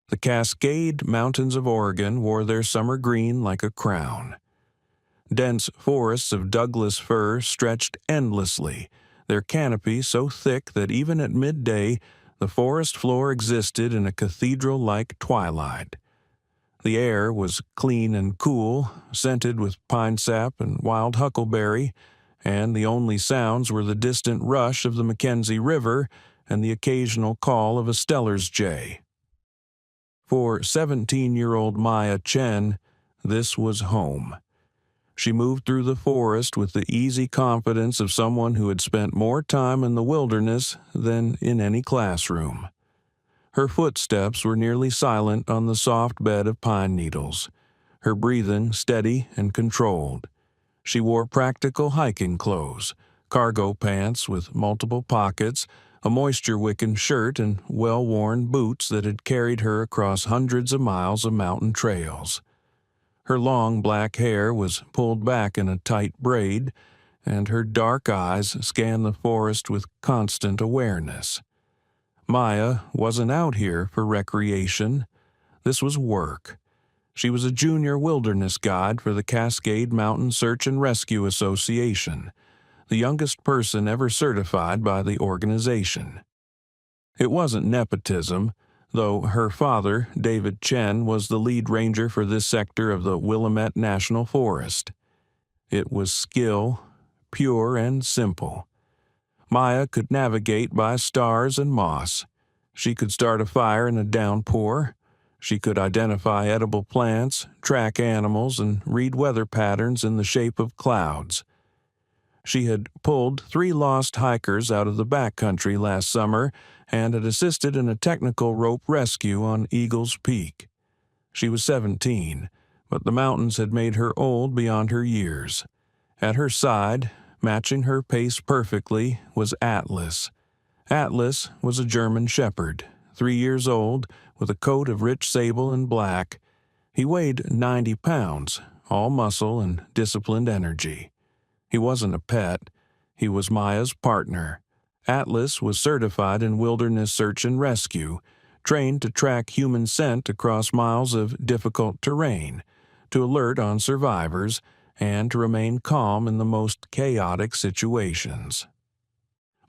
The Cascade Mountains of Oregon wore their summer green like a crown. Dense forests of Douglas fir stretched endlessly, their canopy so thick that even at midday the forest floor existed in a cathedral-like twilight. The air was clean and cool, scented with pine sap and wild huckleberry, and the only sounds were the distant rush of the Mackenzie River and the occasional call of a Steller's jay. For 17-year-old Maya Chen, this was home. She moved through the forest with the easy confidence of someone who had spent more time in the wilderness than in any classroom. Her footsteps were nearly silent on the soft bed of pine needles, her breathing steady and controlled. She wore practical hiking clothes, cargo pants with multiple pockets, a moisture-wicking shirt, and well-worn boots that had carried her across hundreds of miles of mountain trails. Her long black hair was pulled back in a tight braid, and her dark eyes scanned the forest with constant awareness. Maya wasn't out here for recreation. This was work. She was a junior wilderness guide for the Cascade Mountain Search and Rescue Association, the youngest person ever certified by the organization. It wasn't nepotism, though her father, David Chen, was the lead ranger for this sector of the Willamette National Forest. It was skill, pure and simple. Maya could navigate by stars and moss. She could start a fire in a downpour. She could identify edible plants, track animals, and read weather patterns in the shape of clouds. She had pulled 3 lost hikers out of the backcountry last summer and had assisted in a technical rope rescue on Eagles Peak. She was 17, but the mountains had made her old beyond her years. At her side, matching her pace perfectly, was Atlas. Atlas was a German shepherd, 3 years old, with a coat of rich sable and black. He weighed 90 pounds, all muscle and disciplined energy. He wasn't a pet. He was Maya's partner. Atlas was certified in wilderness search and rescue, trained to track human scent across miles of difficult terrain, to alert on survivors, and to remain calm in the most chaotic situations.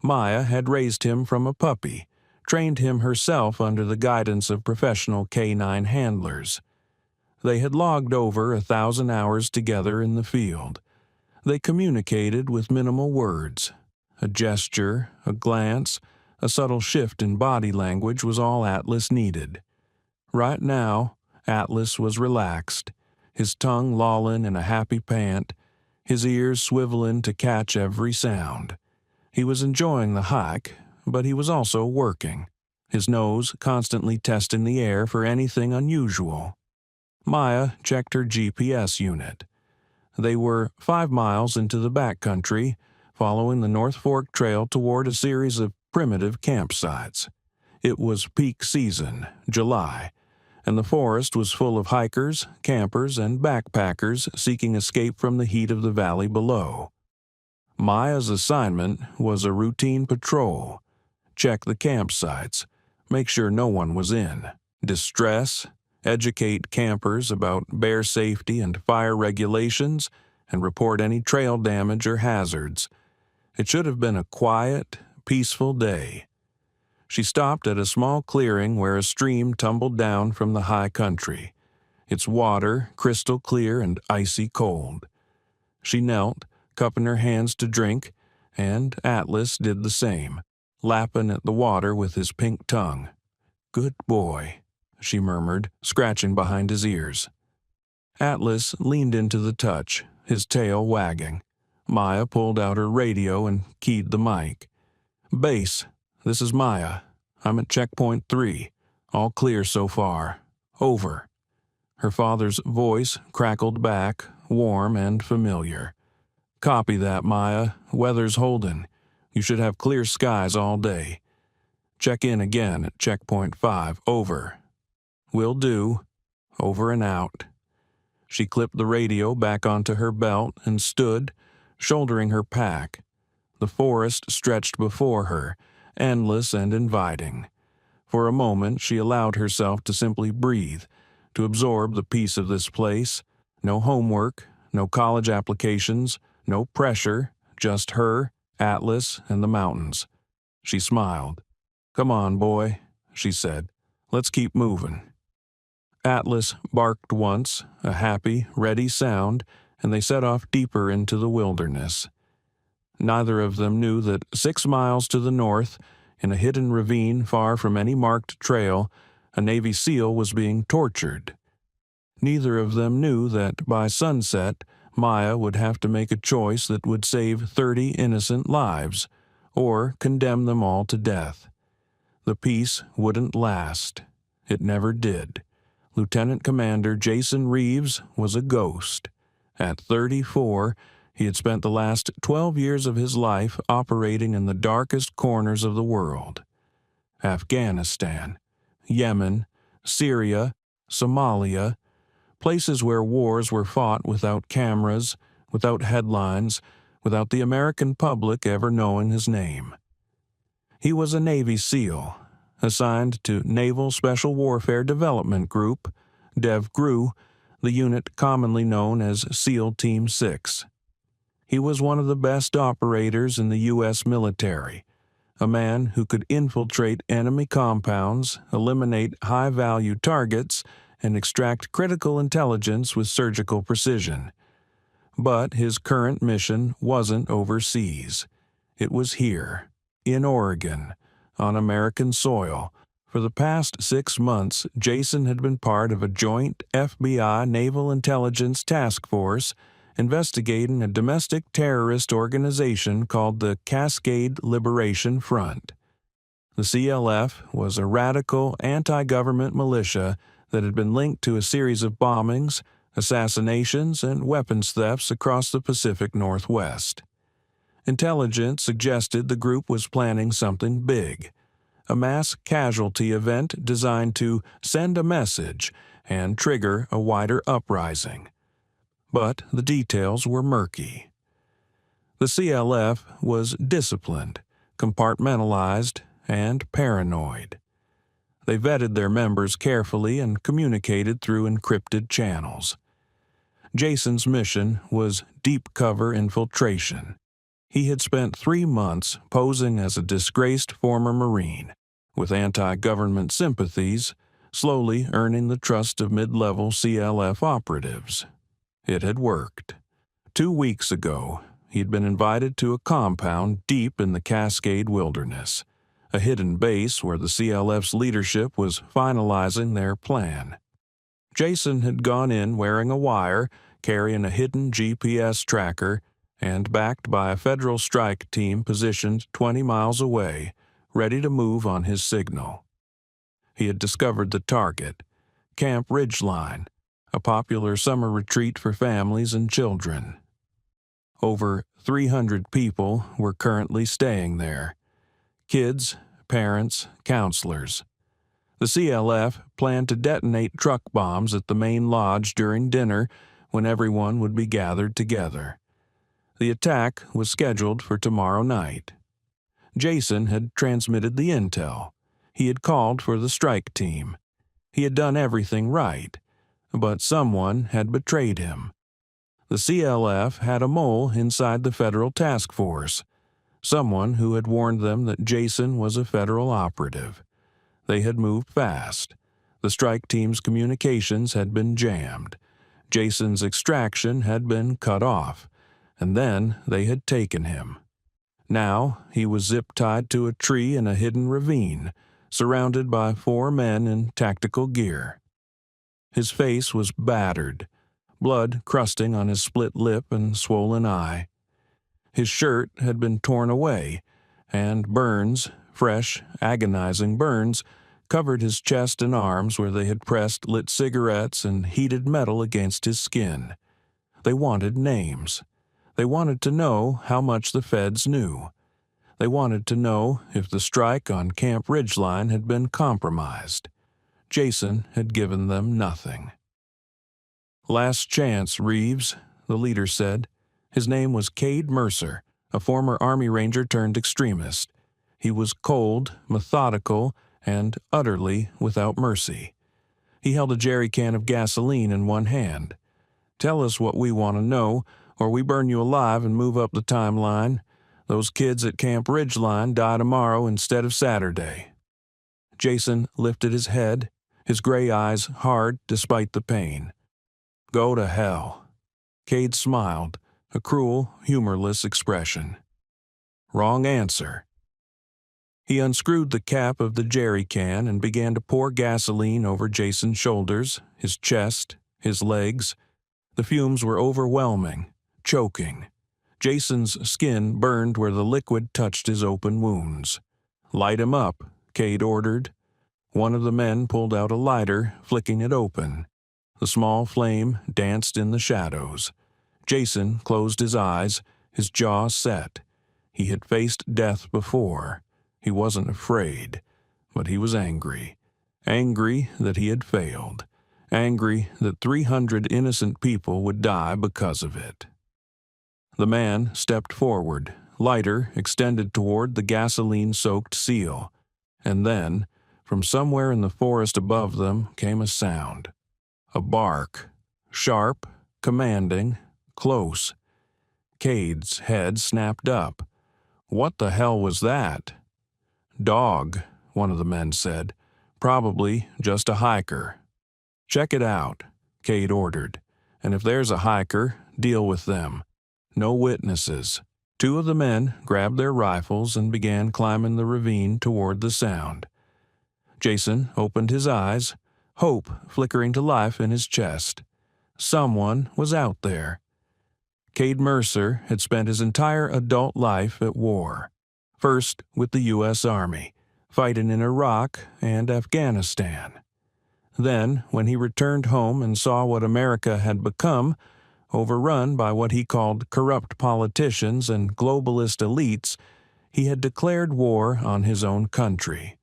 Maya had raised him from a puppy, trained him herself under the guidance of professional canine handlers. They had logged over 1,000 hours together in the field. They communicated with minimal words. A gesture, a glance, a subtle shift in body language was all Atlas needed. Right now, Atlas was relaxed, his tongue lolling in a happy pant, his ears swiveling to catch every sound. He was enjoying the hike, but he was also working, his nose constantly testing the air for anything unusual. Maya checked her GPS unit. They were 5 miles into the backcountry, following the North Fork Trail toward a series of primitive campsites. It was peak season, July, and the forest was full of hikers, campers, and backpackers seeking escape from the heat of the valley below. Maya's assignment was a routine patrol. Check the campsites, make sure no one was in, distress, educate campers about bear safety and fire regulations, and report any trail damage or hazards. It should have been a quiet, peaceful day. She stopped at a small clearing where a stream tumbled down from the high country, its water crystal clear and icy cold. She knelt, cupping her hands to drink, and Atlas did the same, lapping at the water with his pink tongue. "Good boy," she murmured, scratching behind his ears. Atlas leaned into the touch, his tail wagging. Maya pulled out her radio and keyed the mic. "Base, this is Maya. I'm at checkpoint 3. All clear so far. Over." Her father's voice crackled back, warm and familiar. "Copy that, Maya. Weather's holding. You should have clear skies all day. Check in again at checkpoint 5. Over." "Will do. Over and out." She clipped the radio back onto her belt and stood, shouldering her pack. The forest stretched before her, endless and inviting. For a moment she allowed herself to simply breathe, to absorb the peace of this place. No homework, no college applications, no pressure, just her, Atlas, and the mountains. She smiled. "Come on, boy," she said. "Let's keep moving." Atlas barked once, a happy, ready sound, and they set off deeper into the wilderness. Neither of them knew that 6 miles to the north, in a hidden ravine far from any marked trail, a Navy SEAL was being tortured. Neither of them knew that by sunset, Maya would have to make a choice that would save 30 innocent lives, or condemn them all to death. The peace wouldn't last. It never did. Lieutenant Commander Jason Reeves was a ghost. At 34, he had spent the last 12 years of his life operating in the darkest corners of the world. Afghanistan, Yemen, Syria, Somalia, places where wars were fought without cameras, without headlines, without the American public ever knowing his name. He was a Navy SEAL, assigned to Naval Special Warfare Development Group, DEV-GRU, the unit commonly known as SEAL Team 6. He was one of the best operators in the U.S. military, a man who could infiltrate enemy compounds, eliminate high-value targets, and extract critical intelligence with surgical precision. But his current mission wasn't overseas. It was here, in Oregon, on American soil. For the past 6 months, Jason had been part of a joint FBI Naval Intelligence Task Force investigating a domestic terrorist organization called the Cascade Liberation Front. The CLF was a radical anti-government militia that had been linked to a series of bombings, assassinations, and weapons thefts across the Pacific Northwest. Intelligence suggested the group was planning something big, a mass casualty event designed to send a message and trigger a wider uprising. But the details were murky. The CLF was disciplined, compartmentalized, and paranoid. They vetted their members carefully and communicated through encrypted channels. Jason's mission was deep cover infiltration. He had spent 3 months posing as a disgraced former Marine, with anti-government sympathies, slowly earning the trust of mid-level CLF operatives. It had worked. 2 weeks ago, he'd been invited to a compound deep in the Cascade Wilderness, a hidden base where the CLF's leadership was finalizing their plan. Jason had gone in wearing a wire, carrying a hidden GPS tracker, and backed by a federal strike team positioned 20 miles away, ready to move on his signal. He had discovered the target, Camp Ridgeline, a popular summer retreat for families and children. Over 300 people were currently staying there. Kids, parents, counselors. The CLF planned to detonate truck bombs at the main lodge during dinner when everyone would be gathered together. The attack was scheduled for tomorrow night. Jason had transmitted the intel. He had called for the strike team. He had done everything right, but someone had betrayed him. The CLF had a mole inside the federal task force, someone who had warned them that Jason was a federal operative. They had moved fast. The strike team's communications had been jammed. Jason's extraction had been cut off, and then they had taken him. Now he was zip-tied to a tree in a hidden ravine, surrounded by 4 men in tactical gear. His face was battered, blood crusting on his split lip and swollen eye. His shirt had been torn away, and burns, fresh, agonizing burns, covered his chest and arms where they had pressed lit cigarettes and heated metal against his skin. They wanted names. They wanted to know how much the feds knew. They wanted to know if the strike on Camp Ridgeline had been compromised. Jason had given them nothing. "Last chance, Reeves," the leader said. His name was Kade Mercer, a former Army Ranger turned extremist. He was cold, methodical, and utterly without mercy. He held a jerry can of gasoline in one hand. "Tell us what we want to know, or we burn you alive and move up the timeline. Those kids at Camp Ridgeline die tomorrow instead of Saturday." Jason lifted his head, his gray eyes hard despite the pain. "Go to hell." Kade smiled, a cruel, humorless expression. "Wrong answer." He unscrewed the cap of the jerry can and began to pour gasoline over Jason's shoulders, his chest, his legs. The fumes were overwhelming, choking. Jason's skin burned where the liquid touched his open wounds. "Light him up," Kade ordered. One of the men pulled out a lighter, flicking it open. The small flame danced in the shadows. Jason closed his eyes, his jaw set. He had faced death before. He wasn't afraid, but he was angry. Angry that he had failed. Angry that 300 innocent people would die because of it. The man stepped forward, lighter extended toward the gasoline-soaked SEAL. And then, from somewhere in the forest above them, came a sound. A bark. Sharp, commanding, close. Kade's head snapped up. What the hell was that? "Dog," one of the men said. "Probably just a hiker." "Check it out," Kade ordered. "And if there's a hiker, deal with them. No witnesses." Two of the men grabbed their rifles and began climbing the ravine toward the sound. Jason opened his eyes, hope flickering to life in his chest. Someone was out there. Kade Mercer had spent his entire adult life at war. First with the U.S. Army, fighting in Iraq and Afghanistan. Then, when he returned home and saw what America had become, overrun by what he called corrupt politicians and globalist elites, he had declared war on his own country.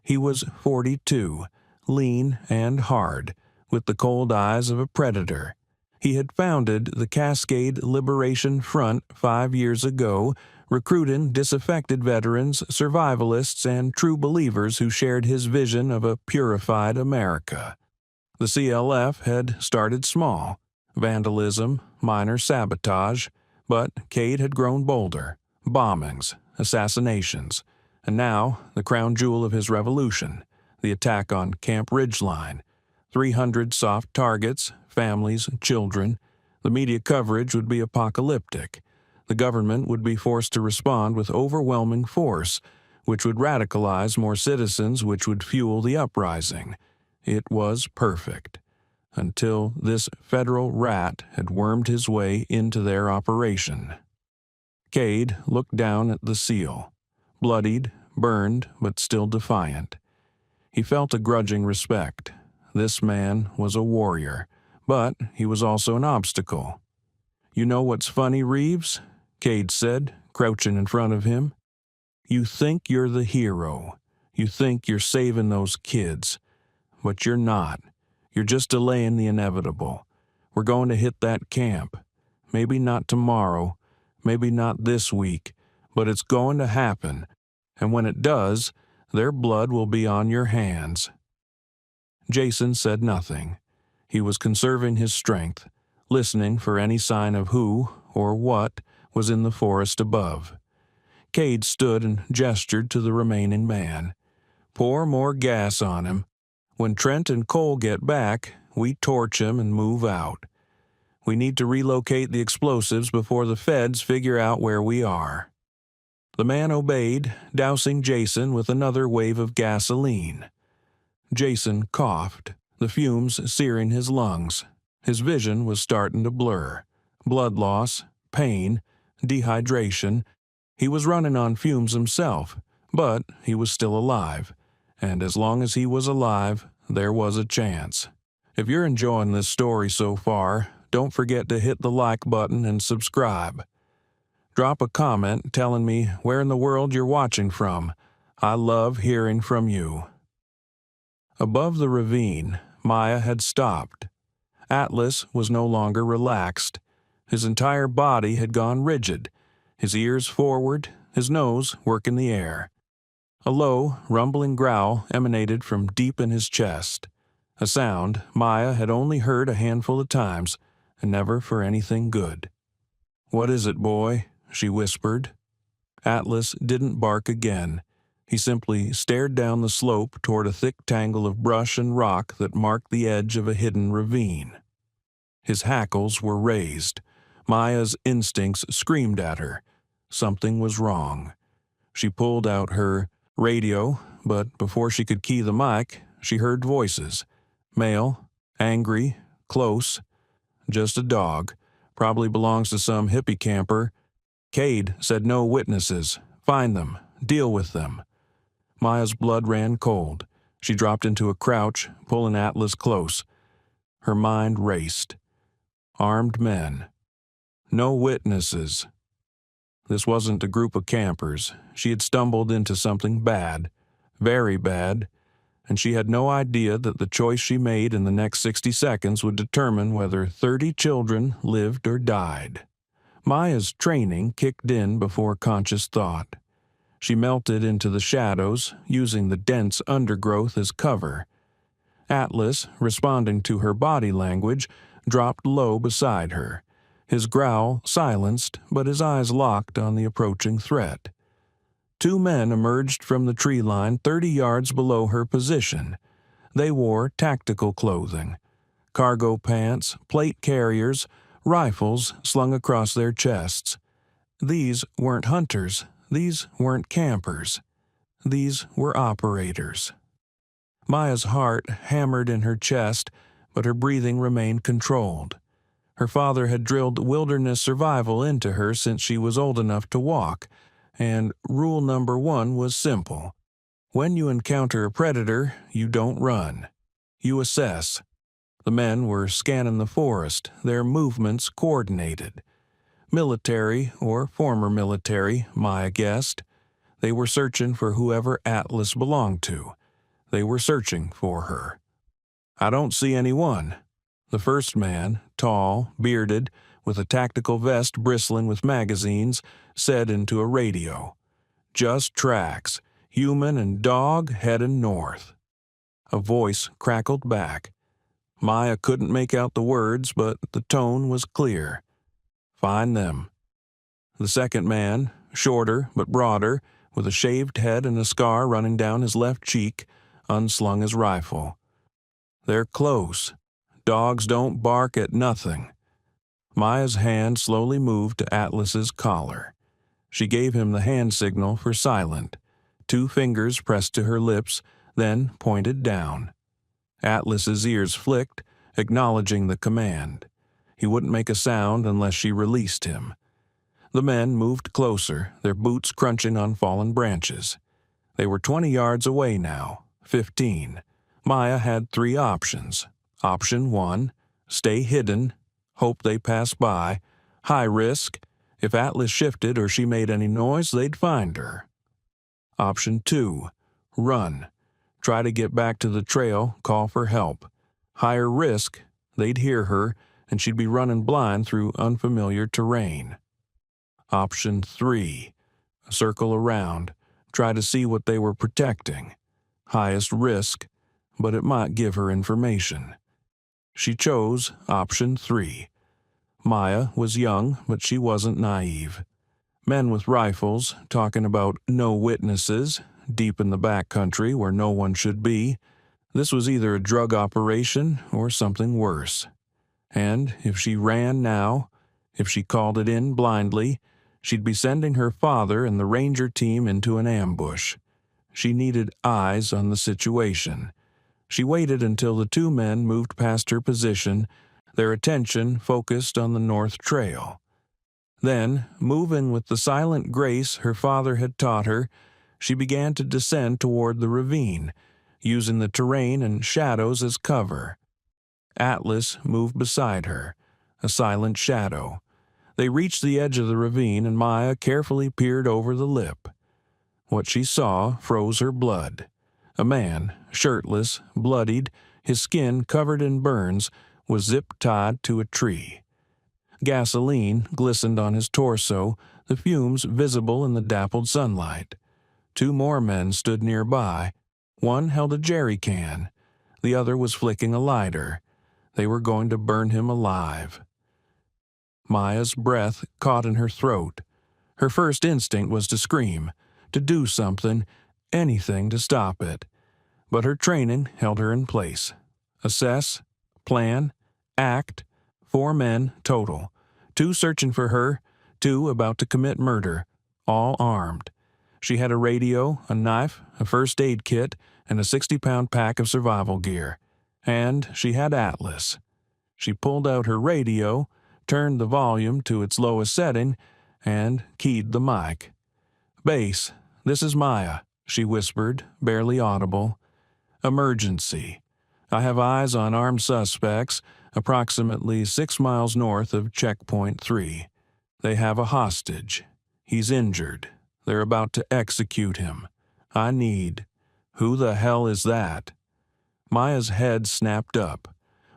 He was 42, lean and hard, with the cold eyes of a predator. He had founded the Cascade Liberation Front 5 years ago, recruiting disaffected veterans, survivalists, and true believers who shared his vision of a purified America. The CLF had started small, vandalism, minor sabotage, but Kade had grown bolder, bombings, assassinations, and now the crown jewel of his revolution, the attack on Camp Ridgeline. 300 soft targets, families, children. The media coverage would be apocalyptic. The government would be forced to respond with overwhelming force, which would radicalize more citizens, which would fuel the uprising. It was perfect. Until this federal rat had wormed his way into their operation. Kade looked down at the SEAL, bloodied, burned, but still defiant. He felt a grudging respect. This man was a warrior, but he was also an obstacle. "You know what's funny, Reeves?" Kade said, crouching in front of him. "You think you're the hero. You think you're saving those kids. But you're not. You're just delaying the inevitable. We're going to hit that camp. Maybe not tomorrow, maybe not this week, but it's going to happen. And when it does, their blood will be on your hands." Jason said nothing. He was conserving his strength, listening for any sign of who or what was in the forest above. Kade stood and gestured to the remaining man. "Pour more gas on him. When Trent and Cole get back, we torch him and move out. We need to relocate the explosives before the feds figure out where we are." The man obeyed, dousing Jason with another wave of gasoline. Jason coughed, the fumes searing his lungs. His vision was starting to blur. Blood loss, pain, dehydration. He was running on fumes himself, but he was still alive. And as long as he was alive, there was a chance. If you're enjoying this story so far, don't forget to hit the like button and subscribe. Drop a comment telling me where in the world you're watching from. I love hearing from you. Above the ravine, Maya had stopped. Atlas was no longer relaxed. His entire body had gone rigid, his ears forward, his nose working the air. A low, rumbling growl emanated from deep in his chest, a sound Maya had only heard a handful of times, and never for anything good. "What is it, boy?" she whispered. Atlas didn't bark again. He simply stared down the slope toward a thick tangle of brush and rock that marked the edge of a hidden ravine. His hackles were raised. Maya's instincts screamed at her. Something was wrong. She pulled out her radio, but before she could key the mic, she heard voices. Male, angry, close. Just a dog. Probably belongs to some hippie camper. Kade said no witnesses. Find them. Deal with them. Maya's blood ran cold. She dropped into a crouch, pulling Atlas close. Her mind raced. Armed men. No witnesses. This wasn't a group of campers. She had stumbled into something bad. Very bad. And she had no idea that the choice she made in the next 60 seconds would determine whether 30 children lived or died. Maya's training kicked in before conscious thought. She melted into the shadows, using the dense undergrowth as cover. Atlas, responding to her body language, dropped low beside her. His growl silenced, but his eyes locked on the approaching threat. 2 men emerged from the tree line 30 yards below her position. They wore tactical clothing, cargo pants, plate carriers, rifles slung across their chests. These weren't hunters. These weren't campers. These were operators. Maya's heart hammered in her chest, but her breathing remained controlled. Her father had drilled wilderness survival into her since she was old enough to walk, and rule number 1 was simple. When you encounter a predator, you don't run. You assess. The men were scanning the forest, their movements coordinated. Military, or former military, Maya guessed. They were searching for whoever Atlas belonged to. They were searching for her. "I don't see anyone." The first man, tall, bearded, with a tactical vest bristling with magazines, said into a radio. "Just tracks. Human and dog heading north." A voice crackled back. Maya couldn't make out the words, but the tone was clear. "Find them." The second man, shorter but broader, with a shaved head and a scar running down his left cheek, unslung his rifle. "They're close. Dogs don't bark at nothing." Maya's hand slowly moved to Atlas's collar. She gave him the hand signal for silent. 2 fingers pressed to her lips, then pointed down. Atlas's ears flicked, acknowledging the command. He wouldn't make a sound unless she released him. The men moved closer, their boots crunching on fallen branches. They were 20 yards away now, 15. Maya had 3 options. Option 1, stay hidden, hope they pass by. High risk. If Atlas shifted or she made any noise, they'd find her. Option 2, run. Try to get back to the trail, call for help. Higher risk. They'd hear her, and she'd be running blind through unfamiliar terrain. Option 3, circle around. Try to see what they were protecting. Highest risk, but it might give her information. She chose option 3. Maya was young, but she wasn't naive. Men with rifles, talking about no witnesses, deep in the backcountry where no one should be. This was either a drug operation or something worse. And if she ran now, if she called it in blindly, she'd be sending her father and the ranger team into an ambush. She needed eyes on the situation. She waited until the 2 men moved past her position, their attention focused on the north trail. Then, moving with the silent grace her father had taught her, she began to descend toward the ravine, using the terrain and shadows as cover. Atlas moved beside her, a silent shadow. They reached the edge of the ravine, and Maya carefully peered over the lip. What she saw froze her blood. A man, shirtless, bloodied, his skin covered in burns, was zip-tied to a tree. Gasoline glistened on his torso, the fumes visible in the dappled sunlight. 2 more men stood nearby. One held a jerry can. The other was flicking a lighter. They were going to burn him alive. Maya's breath caught in her throat. Her first instinct was to scream, to do something, anything to stop it. But her training held her in place. Assess, plan, act, 4 men total. 2 searching for her, 2 about to commit murder, all armed. She had a radio, a knife, a first aid kit, and a 60-pound pack of survival gear. And she had Atlas. She pulled out her radio, turned the volume to its lowest setting, and keyed the mic. "Base, this is Maya," she whispered, barely audible. "Emergency. I have eyes on armed suspects approximately 6 miles north of Checkpoint 3. They have a hostage. He's injured. They're about to execute him. I need—" "Who the hell is that?" Maya's head snapped up.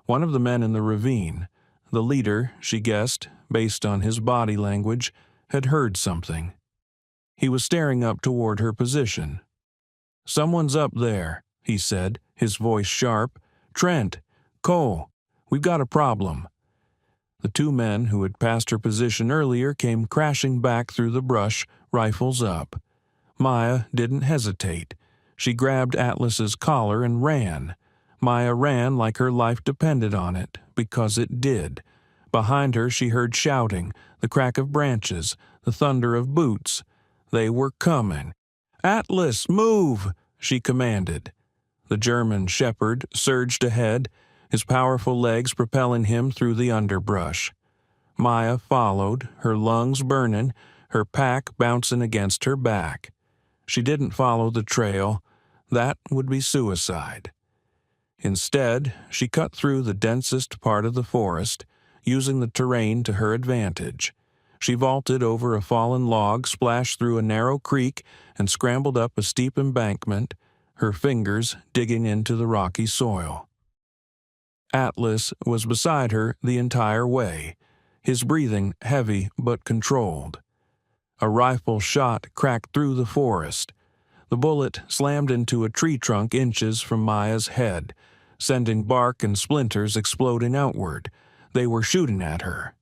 One of the men in the ravine. The leader, she guessed, based on his body language, had heard something. He was staring up toward her position. "Someone's up there," he said, his voice sharp. "Trent, Cole, we've got a problem." The 2 men who had passed her position earlier came crashing back through the brush, rifles up. Maya didn't hesitate. She grabbed Atlas's collar and ran. Maya ran like her life depended on it, because it did. Behind her she heard shouting, the crack of branches, the thunder of boots. They were coming. "Atlas, move!" she commanded. The German shepherd surged ahead, his powerful legs propelling him through the underbrush. Maya followed, her lungs burning, her pack bouncing against her back. She didn't follow the trail. That would be suicide. Instead, she cut through the densest part of the forest, using the terrain to her advantage. She vaulted over a fallen log, splashed through a narrow creek, and scrambled up a steep embankment, her fingers digging into the rocky soil. Atlas was beside her the entire way, his breathing heavy but controlled. A rifle shot cracked through the forest. The bullet slammed into a tree trunk inches from Maya's head, sending bark and splinters exploding outward. They were shooting at her.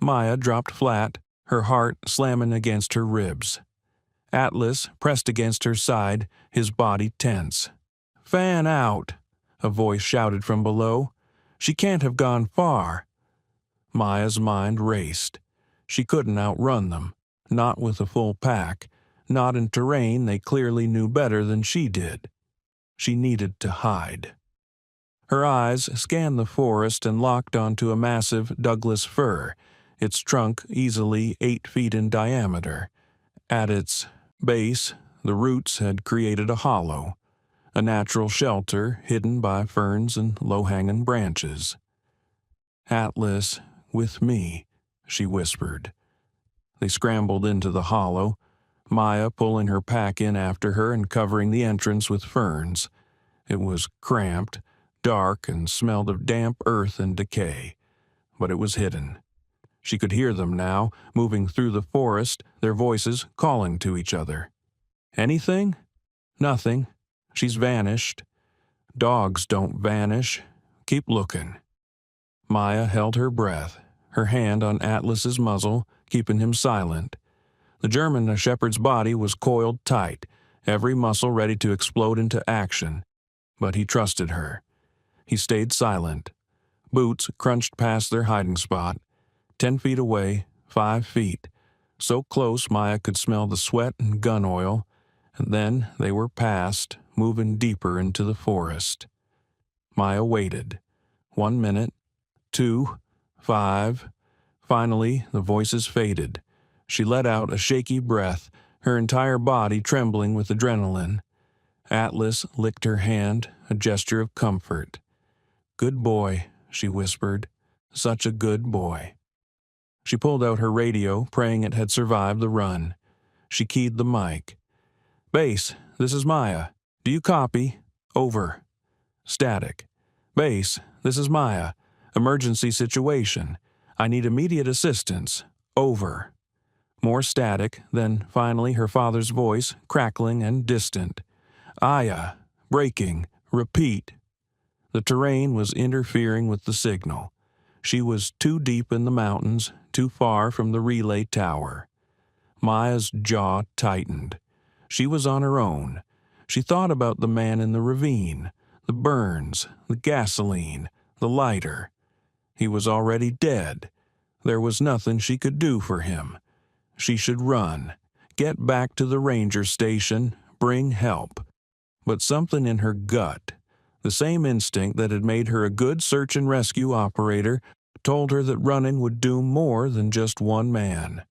Maya dropped flat, her heart slamming against her ribs. Atlas pressed against her side, his body tense. "Fan out!" a voice shouted from below. "She can't have gone far." Maya's mind raced. She couldn't outrun them, not with a full pack, not in terrain they clearly knew better than she did. She needed to hide. Her eyes scanned the forest and locked onto a massive Douglas fir, its trunk easily 8 feet in diameter. At its base, the roots had created a hollow, a natural shelter hidden by ferns and low-hanging branches. "Atlas, with me," she whispered. They scrambled into the hollow, Maya pulling her pack in after her and covering the entrance with ferns. It was cramped, dark, and smelled of damp earth and decay, but it was hidden. She could hear them now, moving through the forest, their voices calling to each other. "Anything?" "Nothing. She's vanished." "Dogs don't vanish. Keep looking." Maya held her breath, her hand on Atlas's muzzle, keeping him silent. The German shepherd's body was coiled tight, every muscle ready to explode into action, but he trusted her. He stayed silent. Boots crunched past their hiding spot, 10 feet away, 5 feet, so close Maya could smell the sweat and gun oil, and then they were past, moving deeper into the forest. Maya waited. 1 minute, 2, 5. Finally, the voices faded. She let out a shaky breath, her entire body trembling with adrenaline. Atlas licked her hand, a gesture of comfort. "Good boy," she whispered. "Such a good boy." She pulled out her radio, praying it had survived the run. She keyed the mic. "Base, this is Maya. Do you copy? Over." Static. "Base, this is Maya. Emergency situation. I need immediate assistance. Over." More static, then finally her father's voice, crackling and distant. "Aya, breaking, repeat." The terrain was interfering with the signal. She was too deep in the mountains, too far from the relay tower. Maya's jaw tightened. She was on her own. She thought about the man in the ravine, the burns, the gasoline, the lighter. He was already dead. There was nothing she could do for him. She should run, get back to the ranger station, bring help. But something in her gut, the same instinct that had made her a good search and rescue operator, told her that running would doom more than just one man.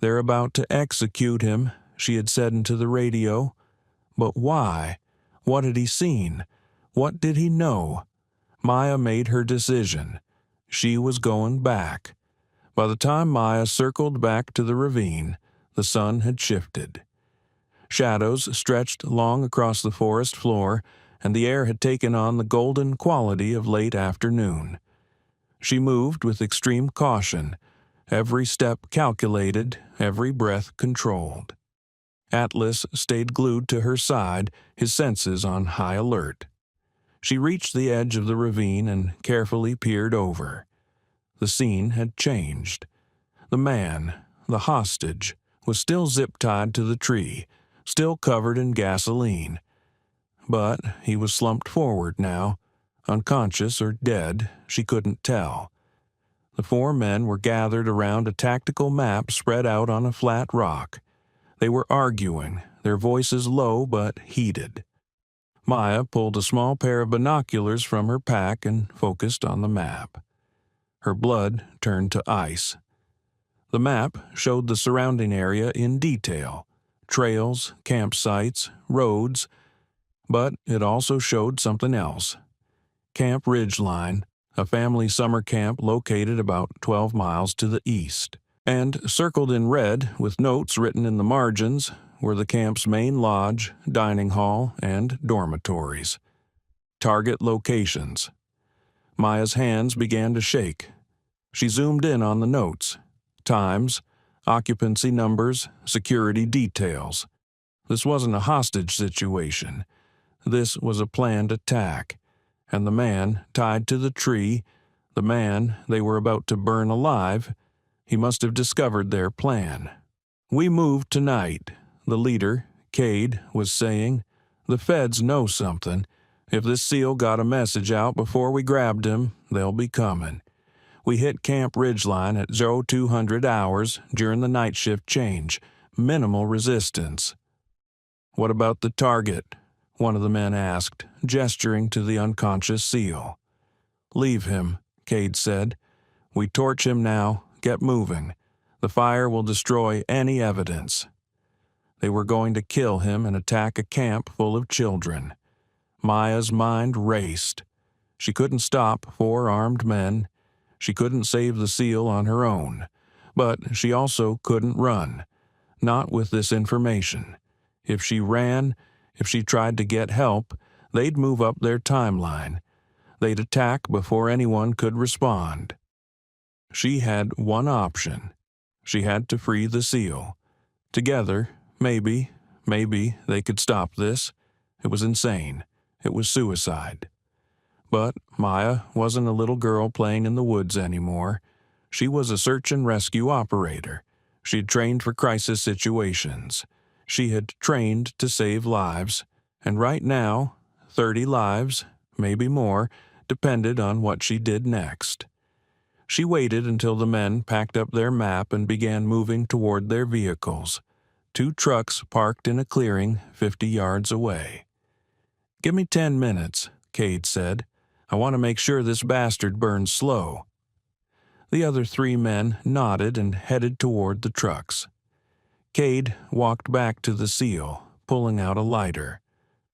"They're about to execute him," she had said into the radio. But why? What had he seen? What did he know? Maya made her decision. She was going back. By the time Maya circled back to the ravine, the sun had shifted. Shadows stretched long across the forest floor, and the air had taken on the golden quality of late afternoon. She moved with extreme caution, every step calculated, every breath controlled. Atlas stayed glued to her side, his senses on high alert. She reached the edge of the ravine and carefully peered over. The scene had changed. The man, the hostage, was still zip-tied to the tree, still covered in gasoline. But he was slumped forward now, unconscious or dead, she couldn't tell. The four men were gathered around a tactical map spread out on a flat rock. They were arguing, their voices low but heated. Maya pulled a small pair of binoculars from her pack and focused on the map. Her blood turned to ice. The map showed the surrounding area in detail: trails, campsites, roads, but it also showed something else. Camp Ridgeline, a family summer camp located about 12 miles to the east. And circled in red, with notes written in the margins, were the camp's main lodge, dining hall, and dormitories. Target locations. Maya's hands began to shake. She zoomed in on the notes. Times, occupancy numbers, security details. This wasn't a hostage situation. This was a planned attack. And the man tied to the tree, the man they were about to burn alive, he must have discovered their plan. "We move tonight," the leader, Kade, was saying. "The feds know something. If this SEAL got a message out before we grabbed him, they'll be coming. We hit Camp Ridgeline at 0200 hours during the night shift change. Minimal resistance." "What about the target?" one of the men asked, gesturing to the unconscious SEAL. "Leave him," Kade said. "We torch him now. Get moving. The fire will destroy any evidence." They were going to kill him and attack a camp full of children. Maya's mind raced. She couldn't stop four armed men. She couldn't save the SEAL on her own. But she also couldn't run. Not with this information. If she ran, if she tried to get help, they'd move up their timeline. They'd attack before anyone could respond. She had one option. She had to free the SEAL. Together, maybe they could stop this. It was insane. It was suicide. But Maya wasn't a little girl playing in the woods anymore. She was a search and rescue operator. She'd trained for crisis situations. She had trained to save lives. And right now, 30 lives, maybe more, depended on what she did next. She waited until the men packed up their map and began moving toward their vehicles. 2 trucks parked in a clearing 50 yards away. "Give me 10 minutes, Kade said. "I want to make sure this bastard burns slow." The other 3 men nodded and headed toward the trucks. Kade walked back to the SEAL, pulling out a lighter.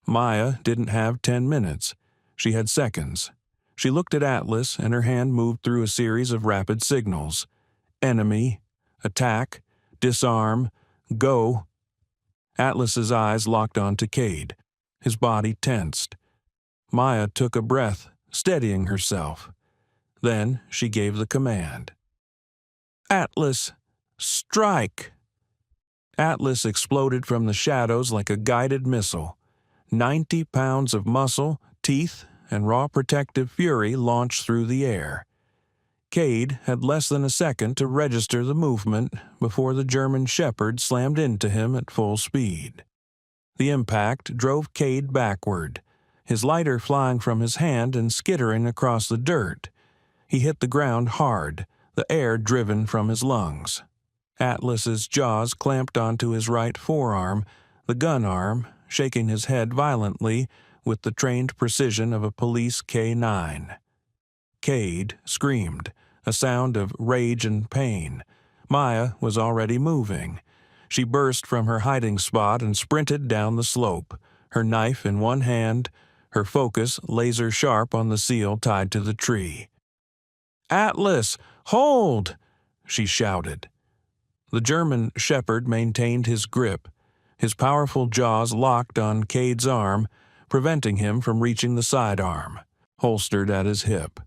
Maya didn't have 10 minutes. She had seconds. She looked at Atlas, and her hand moved through a series of rapid signals. Enemy, attack, disarm, go. Atlas's eyes locked onto Kade. His body tensed. Maya took a breath, steadying herself. Then she gave the command. "Atlas, Strike! Atlas exploded from the shadows like a guided missile. 90 pounds of muscle, teeth, and raw protective fury launched through the air. Kade had less than a second to register the movement before the German shepherd slammed into him at full speed. The impact drove Kade backward, his lighter flying from his hand and skittering across the dirt. He hit the ground hard, the air driven from his lungs. Atlas's jaws clamped onto his right forearm, the gun arm, shaking his head violently with the trained precision of a police K-9. Kade screamed, a sound of rage and pain. Maya was already moving. She burst from her hiding spot and sprinted down the slope, her knife in one hand, her focus laser-sharp on the SEAL tied to the tree. "Atlas, hold!" she shouted. The German shepherd maintained his grip, his powerful jaws locked on Kade's arm, preventing him from reaching the sidearm, holstered at his hip.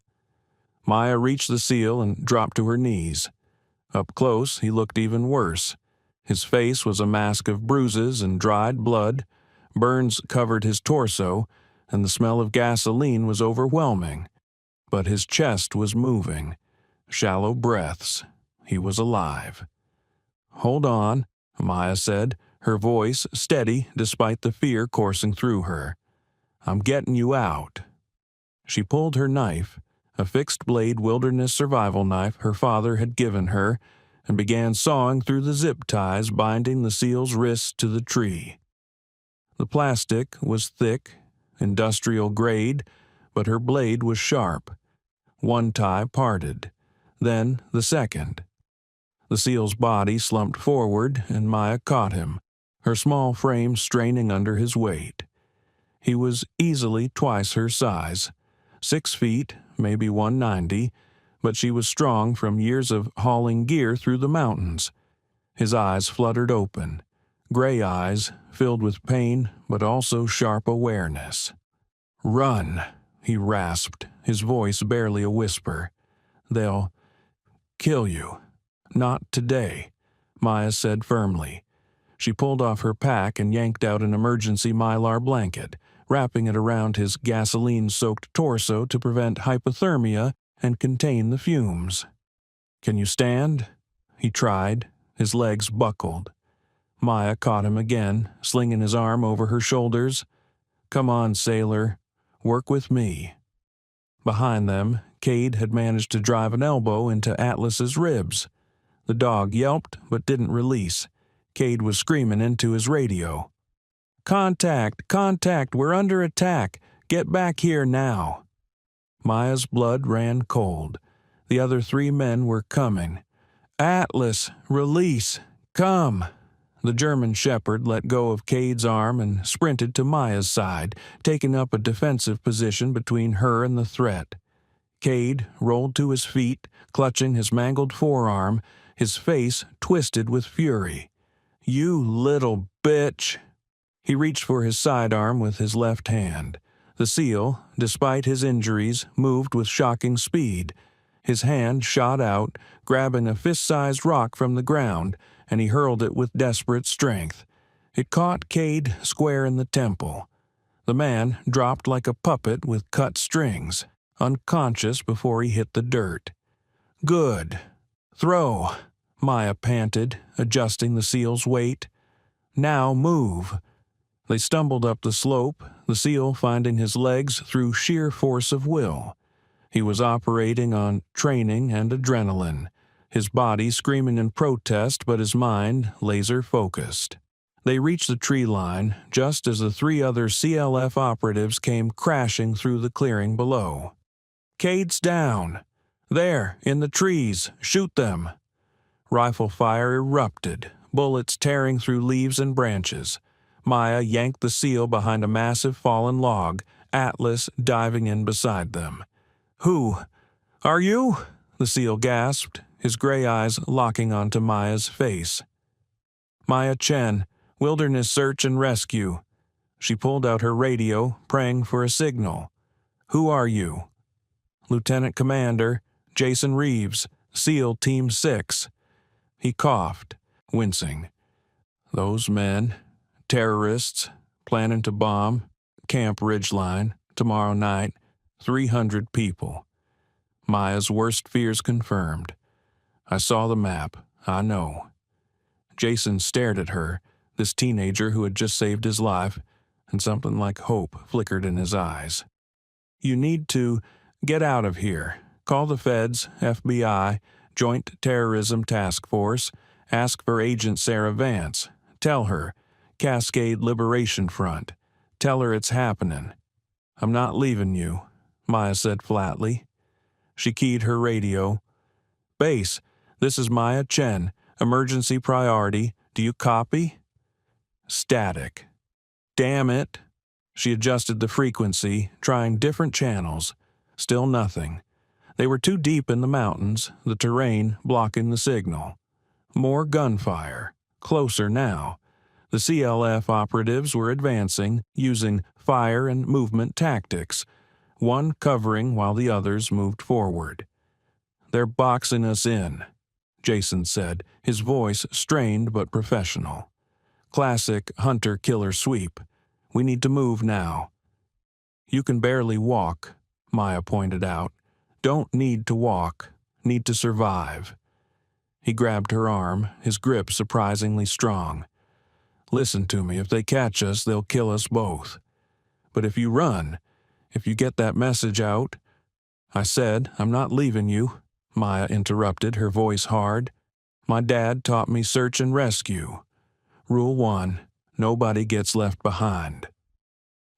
Maya reached the SEAL and dropped to her knees. Up close, he looked even worse. His face was a mask of bruises and dried blood, burns covered his torso, and the smell of gasoline was overwhelming. But his chest was moving. Shallow breaths. He was alive. "Hold on," Maya said, her voice steady despite the fear coursing through her. "I'm getting you out." She pulled her knife, a fixed-blade wilderness survival knife her father had given her, and began sawing through the zip ties binding the SEAL's wrists to the tree. The plastic was thick, industrial grade, but her blade was sharp. One tie parted, then the second. The SEAL's body slumped forward, and Maya caught him, her small frame straining under his weight. He was easily twice her size, 6 feet, maybe 190, but she was strong from years of hauling gear through the mountains. His eyes fluttered open, gray eyes filled with pain but also sharp awareness. "Run," he rasped, his voice barely a whisper. "They'll kill you." "Not today," Maya said firmly. She pulled off her pack and yanked out an emergency Mylar blanket, wrapping it around his gasoline-soaked torso to prevent hypothermia and contain the fumes. "Can you stand?" He tried. His legs buckled. Maya caught him again, slinging his arm over her shoulders. "Come on, sailor. Work with me." Behind them, Kade had managed to drive an elbow into Atlas's ribs. The dog yelped but didn't release. Kade was screaming into his radio. "Contact! Contact! We're under attack! Get back here now!" Maya's blood ran cold. The other 3 men were coming. "Atlas, release! Come!" The German shepherd let go of Kade's arm and sprinted to Maya's side, taking up a defensive position between her and the threat. Kade rolled to his feet, clutching his mangled forearm, his face twisted with fury. "You little bitch!" He reached for his sidearm with his left hand. The SEAL, despite his injuries, moved with shocking speed. His hand shot out, grabbing a fist-sized rock from the ground, and he hurled it with desperate strength. It caught Kade square in the temple. The man dropped like a puppet with cut strings, unconscious before he hit the dirt. "Good. Throw," Maya panted, adjusting the SEAL's weight. "Now move." They stumbled up the slope, the SEAL finding his legs through sheer force of will. He was operating on training and adrenaline, his body screaming in protest but his mind laser-focused. They reached the tree line just as the 3 other CLF operatives came crashing through the clearing below. "Kade's down. There, in the trees. Shoot them." Rifle fire erupted, bullets tearing through leaves and branches. Maya yanked the SEAL behind a massive fallen log, Atlas diving in beside them. "Who are you?" the SEAL gasped, his gray eyes locking onto Maya's face. "Maya Chen, Wilderness Search and Rescue." She pulled out her radio, praying for a signal. "Who are you?" "Lieutenant Commander Jason Reeves, SEAL Team 6. He coughed, wincing. Those men, terrorists, planning to bomb Camp Ridgeline tomorrow night, 300 people. Maya's worst fears confirmed. I saw the map, I know. Jason stared at her, this teenager who had just saved his life, and something like hope flickered in his eyes. You need to get out of here. Call the feds, FBI, Joint Terrorism Task Force, ask for Agent Sarah Vance. Tell her, Cascade Liberation Front. Tell her it's happening. I'm not leaving you, Maya said flatly. She keyed her radio. Base, this is Maya Chen. Emergency priority. Do you copy? Static. Damn it. She adjusted the frequency, trying different channels. Still nothing. They were too deep in the mountains, the terrain blocking the signal. More gunfire. Closer now. The CLF operatives were advancing, using fire and movement tactics, one covering while the others moved forward. They're boxing us in, Jason said, his voice strained but professional. Classic hunter-killer sweep. We need to move now. You can barely walk, Maya pointed out. Don't need to walk, need to survive. He grabbed her arm, his grip surprisingly strong. Listen to me, if they catch us, they'll kill us both. But if you run, if you get that message out— I said, I'm not leaving you, Maya interrupted, her voice hard. My dad taught me search and rescue. Rule 1, nobody gets left behind.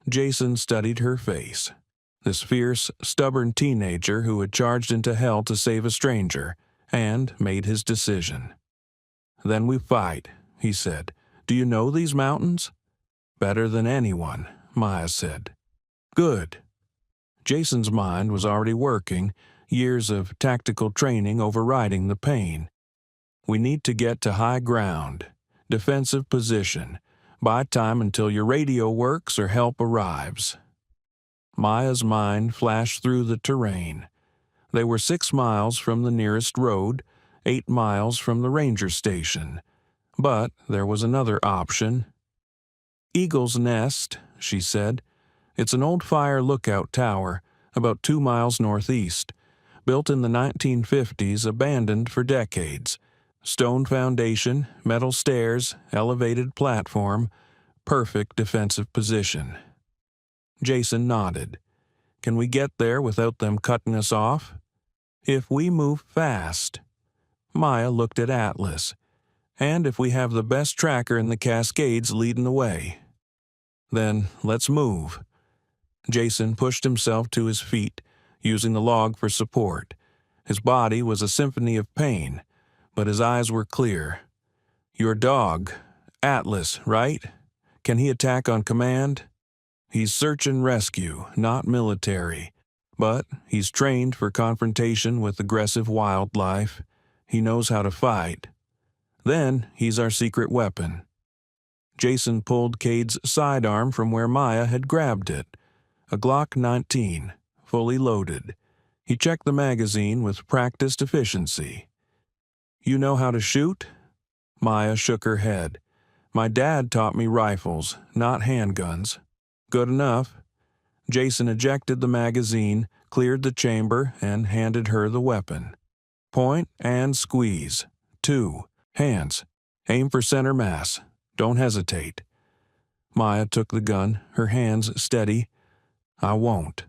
Jason studied her face. This fierce, stubborn teenager who had charged into hell to save a stranger, and made his decision. Then we fight, he said. Do you know these mountains? Better than anyone, Maya said. Good. Jason's mind was already working, years of tactical training overriding the pain. We need to get to high ground, defensive position. Buy time until your radio works or help arrives. Maya's mind flashed through the terrain. They were 6 miles from the nearest road, 8 miles from the ranger station. But there was another option. Eagle's Nest, she said. It's an old fire lookout tower, about 2 miles northeast. Built in the 1950s, abandoned for decades. Stone foundation, metal stairs, elevated platform, perfect defensive position. Jason nodded. Can we get there without them cutting us off? If we move fast. Maya looked at Atlas. And if we have the best tracker in the Cascades leading the way. Then let's move. Jason pushed himself to his feet, using the log for support. His body was a symphony of pain, but his eyes were clear. Your dog, Atlas, right? Can he attack on command? He's search and rescue, not military. But he's trained for confrontation with aggressive wildlife. He knows how to fight. Then he's our secret weapon. Jason pulled Kade's sidearm from where Maya had grabbed it. A Glock 19, fully loaded. He checked the magazine with practiced efficiency. You know how to shoot? Maya shook her head. My dad taught me rifles, not handguns. Good enough. Jason ejected the magazine, cleared the chamber, and handed her the weapon. Point and squeeze. 2. Hands. Aim for center mass. Don't hesitate. Maya took the gun, her hands steady. I won't.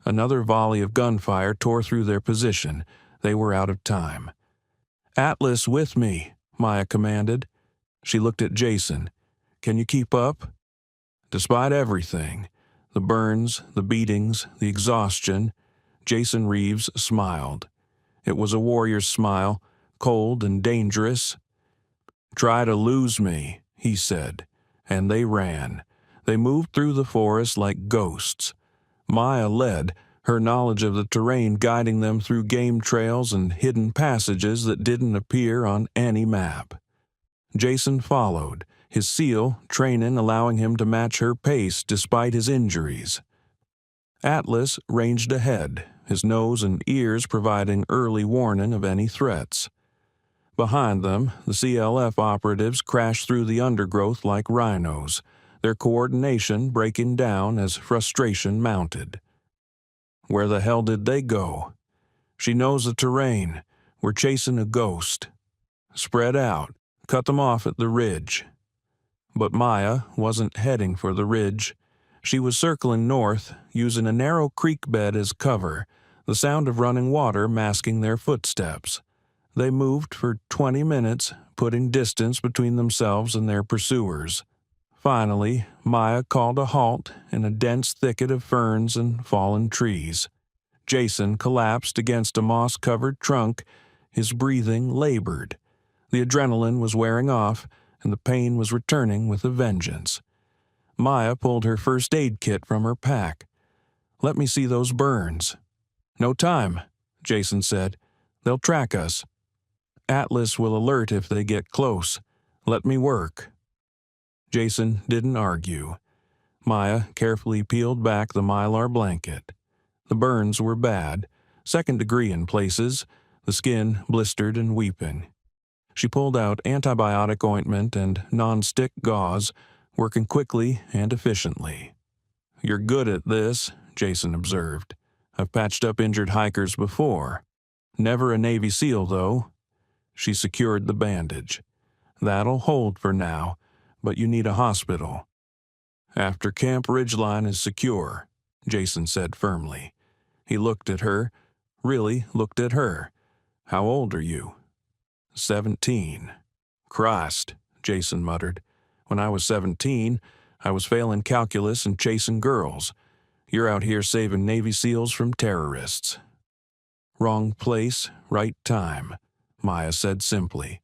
Another volley of gunfire tore through their position. They were out of time. Atlas with me, Maya commanded. She looked at Jason. Can you keep up? Despite everything, the burns, the beatings, the exhaustion, Jason Reeves smiled. It was a warrior's smile, cold and dangerous. Try to lose me, he said, and they ran. They moved through the forest like ghosts. Maya led, her knowledge of the terrain guiding them through game trails and hidden passages that didn't appear on any map. Jason followed, his SEAL training allowing him to match her pace despite his injuries. Atlas ranged ahead, his nose and ears providing early warning of any threats. Behind them, the CLF operatives crashed through the undergrowth like rhinos, their coordination breaking down as frustration mounted. Where the hell did they go? She knows the terrain. We're chasing a ghost. Spread out. Cut them off at the ridge. But Maya wasn't heading for the ridge. She was circling north, using a narrow creek bed as cover, the sound of running water masking their footsteps. They moved for 20 minutes, putting distance between themselves and their pursuers. Finally, Maya called a halt in a dense thicket of ferns and fallen trees. Jason collapsed against a moss-covered trunk, his breathing labored. The adrenaline was wearing off, and the pain was returning with a vengeance. Maya pulled her first aid kit from her pack. "Let me see those burns." "No time," Jason said. "They'll track us." "Atlas will alert if they get close. Let me work." Jason didn't argue. Maya carefully peeled back the mylar blanket. The burns were bad, second degree in places, the skin blistered and weeping. She pulled out antibiotic ointment and non-stick gauze, working quickly and efficiently. "You're good at this," Jason observed. "I've patched up injured hikers before. Never a Navy SEAL, though." She secured the bandage. "That'll hold for now, but you need a hospital." "After Camp Ridgeline is secure," Jason said firmly. He looked at her, really looked at her. "How old are you?" 17. "Christ," Jason muttered. "When I was 17, I was failing calculus and chasing girls. You're out here saving Navy SEALs from terrorists." "Wrong place, right time," Maya said simply.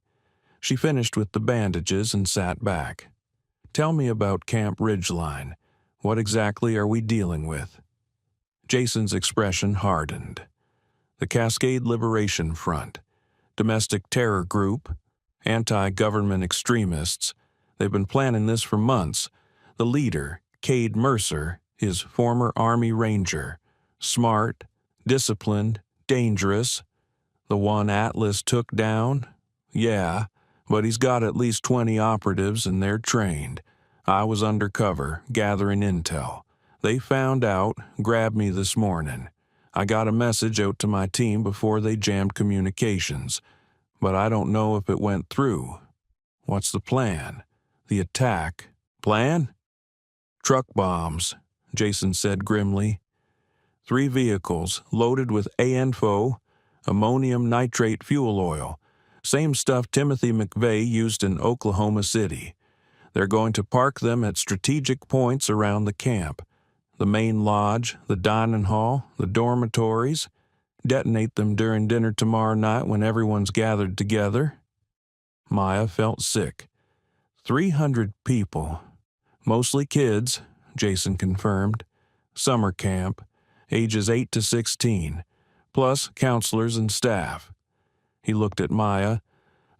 She finished with the bandages and sat back. "Tell me about Camp Ridgeline. What exactly are we dealing with?" Jason's expression hardened. "The Cascade Liberation Front. Domestic terror group. Anti-government extremists. They've been planning this for months. The leader, Kade Mercer, is former Army Ranger. Smart, disciplined, dangerous. The one Atlas took down? Yeah, but he's got at least 20 operatives and they're trained. I was undercover, gathering intel. They found out, grabbed me this morning. I got a message out to my team before they jammed communications, but I don't know if it went through. What's the plan? The attack. Plan? Truck bombs," Jason said grimly. 3 vehicles loaded with ANFO, ammonium nitrate fuel oil, same stuff Timothy McVeigh used in Oklahoma City. They're going to park them at strategic points around the camp. The main lodge, the dining hall, the dormitories. Detonate them during dinner tomorrow night when everyone's gathered together. Maya felt sick. 300 people. Mostly kids, Jason confirmed. Summer camp, ages 8 to 16, plus counselors and staff. He looked at Maya.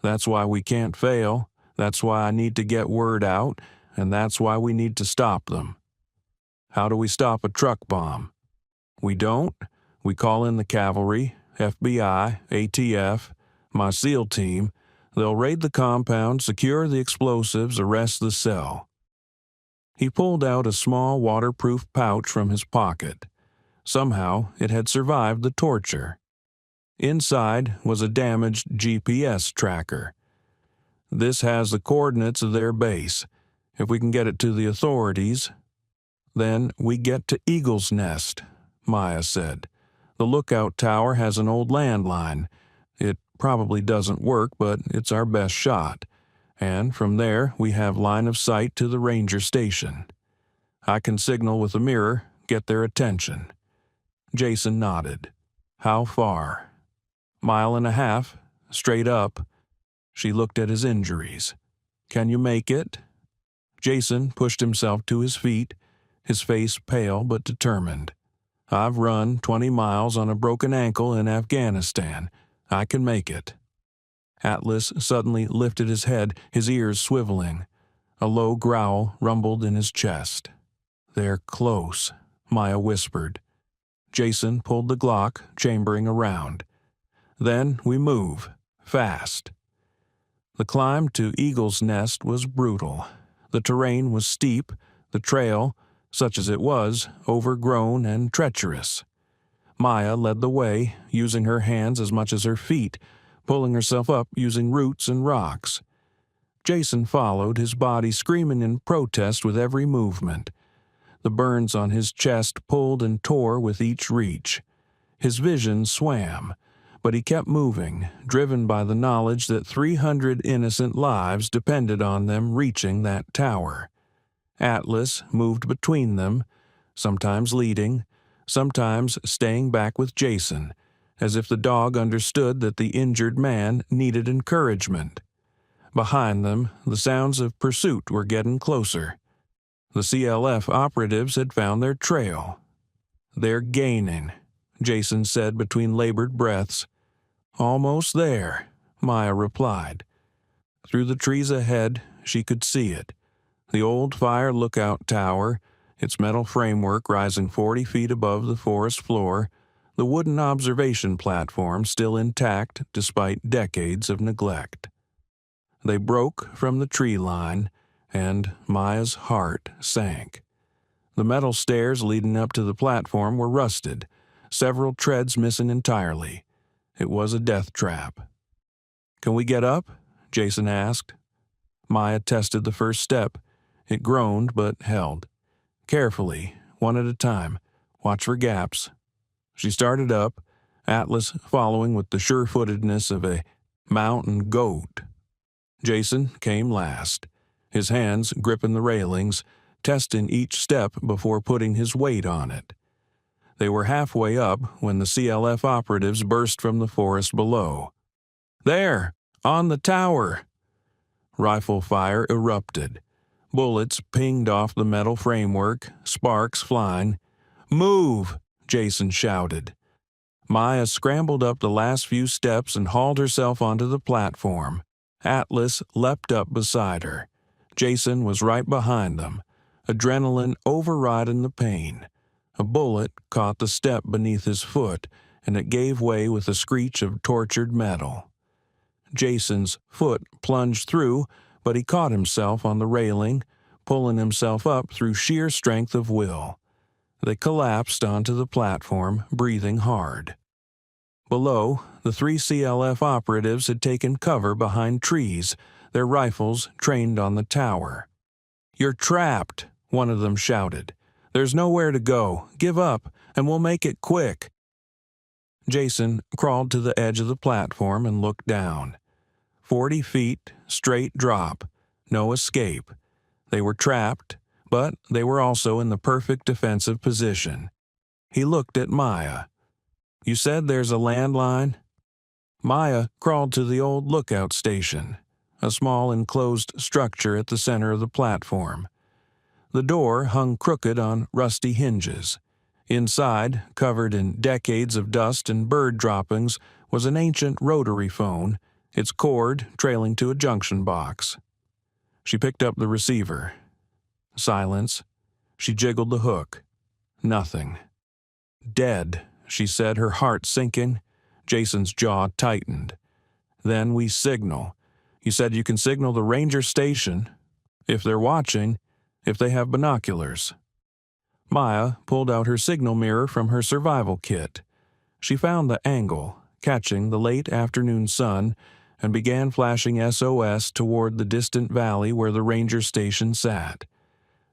"That's why we can't fail. That's why I need to get word out, and that's why we need to stop them." "How do we stop a truck bomb?" "We don't. We call in the cavalry, FBI, ATF, my SEAL team. They'll raid the compound, secure the explosives, arrest the cell." He pulled out a small waterproof pouch from his pocket. Somehow it had survived the torture. Inside was a damaged GPS tracker. "This has the coordinates of their base. If we can get it to the authorities..." "Then we get to Eagle's Nest," Maya said. "The lookout tower has an old landline. It probably doesn't work, but it's our best shot. And from there, we have line of sight to the ranger station. I can signal with a mirror, get their attention." Jason nodded. "How far?" "1.5 miles, straight up." She looked at his injuries. "Can you make it?" Jason pushed himself to his feet, his face pale but determined. "I've run 20 miles on a broken ankle in Afghanistan. I can make it." Atlas suddenly lifted his head, his ears swiveling. A low growl rumbled in his chest. "They're close," Maya whispered. Jason pulled the Glock, chambering around. "Then we move. Fast." The climb to Eagle's Nest was brutal. The terrain was steep, the trail, such as it was, overgrown and treacherous. Maya led the way, using her hands as much as her feet, pulling herself up using roots and rocks. Jason followed, his body screaming in protest with every movement. The burns on his chest pulled and tore with each reach. His vision swam, but he kept moving, driven by the knowledge that 300 innocent lives depended on them reaching that tower. Atlas moved between them, sometimes leading, sometimes staying back with Jason, as if the dog understood that the injured man needed encouragement. Behind them, the sounds of pursuit were getting closer. The CLF operatives had found their trail. "They're gaining," Jason said between labored breaths. "Almost there," Maya replied. Through the trees ahead, she could see it. The old fire lookout tower, its metal framework rising 40 feet above the forest floor, the wooden observation platform still intact despite decades of neglect. They broke from the tree line, and Maya's heart sank. The metal stairs leading up to the platform were rusted, several treads missing entirely. It was a death trap. "Can we get up?" Jason asked. Maya tested the first step. It groaned but held. Carefully, one at a time, watch for gaps. She started up, Atlas following with the sure-footedness of a mountain goat. Jason came last, his hands gripping the railings, testing each step before putting his weight on it. They were halfway up when the CLF operatives burst from the forest below. "There! On the tower!" Rifle fire erupted. Bullets pinged off the metal framework, sparks flying. "Move!" Jason shouted. Maya scrambled up the last few steps and hauled herself onto the platform. Atlas leapt up beside her. Jason was right behind them, adrenaline overriding the pain. A bullet caught the step beneath his foot, and it gave way with a screech of tortured metal. Jason's foot plunged through, but he caught himself on the railing, pulling himself up through sheer strength of will. They collapsed onto the platform, breathing hard. Below, the 3 CLF operatives had taken cover behind trees, their rifles trained on the tower. "You're trapped," one of them shouted. "There's nowhere to go. Give up, and we'll make it quick." Jason crawled to the edge of the platform and looked down. 40 feet, straight drop, no escape. They were trapped, but they were also in the perfect defensive position. He looked at Maya. "You said there's a landline?" Maya crawled to the old lookout station, a small enclosed structure at the center of the platform. The door hung crooked on rusty hinges. Inside, covered in decades of dust and bird droppings, was an ancient rotary phone, its cord trailing to a junction box. She picked up the receiver. Silence. She jiggled the hook. Nothing. "Dead," she said, her heart sinking. Jason's jaw tightened. "Then we signal. You said you can signal the ranger station. If they're watching, if they have binoculars." Maya pulled out her signal mirror from her survival kit. She found the angle, catching the late afternoon sun, and began flashing SOS toward the distant valley where the ranger station sat.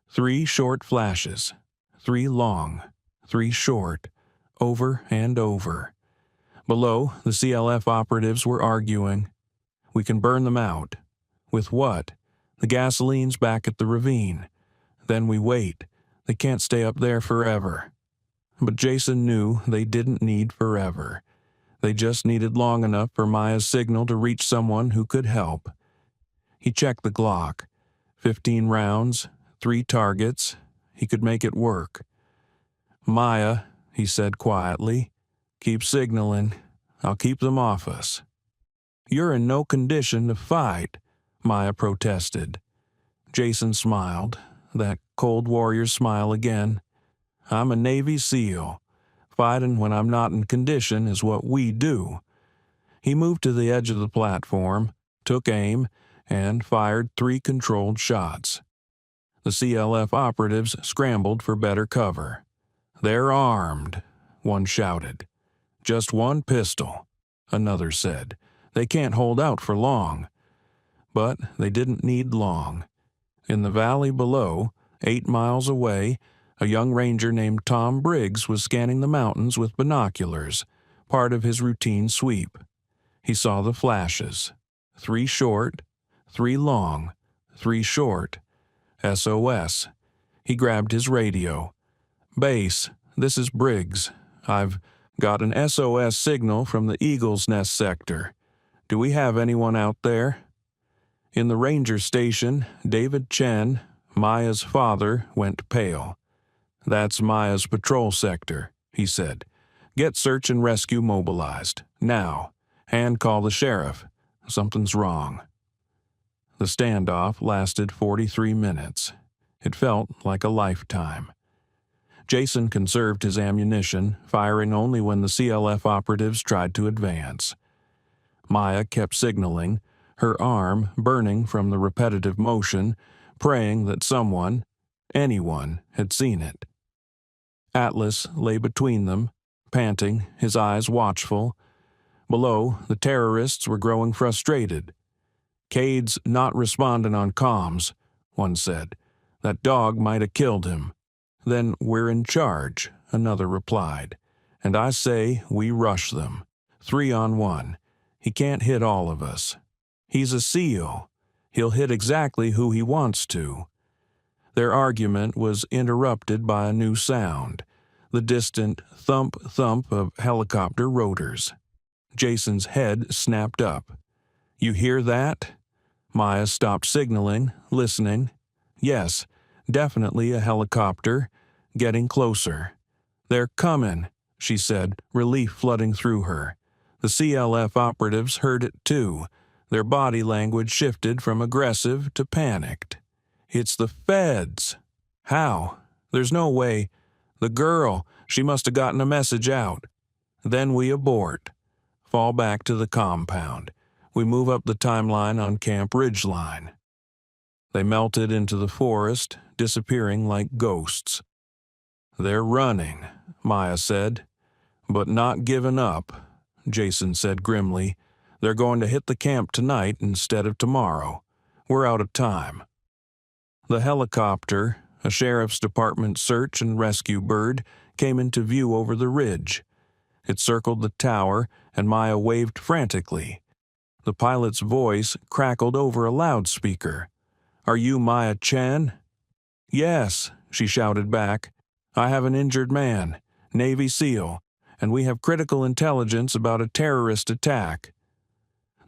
3 short flashes, 3 long, 3 short, over and over. Below, the CLF operatives were arguing. "We can burn them out." "With what?" "The gasoline's back at the ravine." "Then we wait. They can't stay up there forever." But Jason knew they didn't need forever. They just needed long enough for Maya's signal to reach someone who could help. He checked the Glock. 15 rounds, 3 targets. He could make it work. "Maya," he said quietly, "keep signaling. I'll keep them off us." "You're in no condition to fight," Maya protested. Jason smiled, that cold warrior smile again. "I'm a Navy SEAL. Fighting when I'm not in condition is what we do." He moved to the edge of the platform, took aim, and fired 3 controlled shots. The CLF operatives scrambled for better cover. "They're armed," one shouted. "Just one pistol," another said. "They can't hold out for long." But they didn't need long. In the valley below, 8 miles away, a young ranger named Tom Briggs was scanning the mountains with binoculars, part of his routine sweep. He saw the flashes. 3 short, 3 long, 3 short. SOS. He grabbed his radio. "Base, this is Briggs. I've got an SOS signal from the Eagle's Nest sector. Do we have anyone out there?" In the ranger station, David Chen, Maya's father, went pale. "That's Maya's patrol sector," he said. "Get search and rescue mobilized, now, and call the sheriff. Something's wrong." The standoff lasted 43 minutes. It felt like a lifetime. Jason conserved his ammunition, firing only when the CLF operatives tried to advance. Maya kept signaling, her arm burning from the repetitive motion, praying that someone, anyone, had seen it. Atlas lay between them, panting, his eyes watchful. Below, the terrorists were growing frustrated. "Kade's not responding on comms," one said. "That dog might have killed him." "Then we're in charge," another replied. "And I say we rush them. 3 on 1. He can't hit all of us. He's a SEAL. He'll hit exactly who he wants to." Their argument was interrupted by a new sound, the distant thump-thump of helicopter rotors. Jason's head snapped up. "You hear that?" Maya stopped signaling, listening. Yes, definitely a helicopter, getting closer. "They're coming," she said, relief flooding through her. The CLF operatives heard it too. Their body language shifted from aggressive to panicked. "It's the feds." "How? There's no way." "The girl, she must have gotten a message out." "Then we abort. Fall back to the compound. We move up the timeline on Camp Ridgeline." They melted into the forest, disappearing like ghosts. "They're running," Maya said. "But not giving up," Jason said grimly. "They're going to hit the camp tonight instead of tomorrow. We're out of time." The helicopter, a sheriff's department search and rescue bird, came into view over the ridge. It circled the tower, and Maya waved frantically. The pilot's voice crackled over a loudspeaker. "Are you Maya Chen?" "Yes," she shouted back. "I have an injured man, Navy SEAL, and we have critical intelligence about a terrorist attack."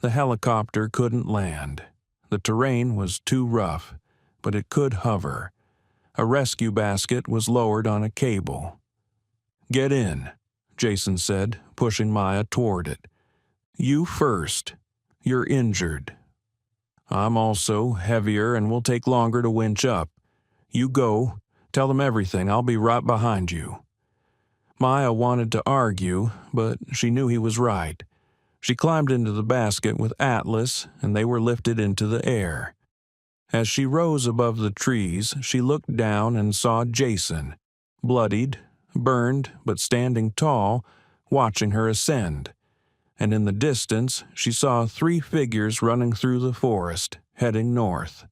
The helicopter couldn't land. The terrain was too rough, but it could hover. A rescue basket was lowered on a cable. "Get in," Jason said, pushing Maya toward it. "You first. You're injured." "I'm also heavier and will take longer to winch up. You go. Tell them everything. I'll be right behind you." Maya wanted to argue, but she knew he was right. She climbed into the basket with Atlas, and they were lifted into the air. As she rose above the trees, she looked down and saw Jason, bloodied, burned, but standing tall, watching her ascend. And in the distance, she saw 3 figures running through the forest, heading north,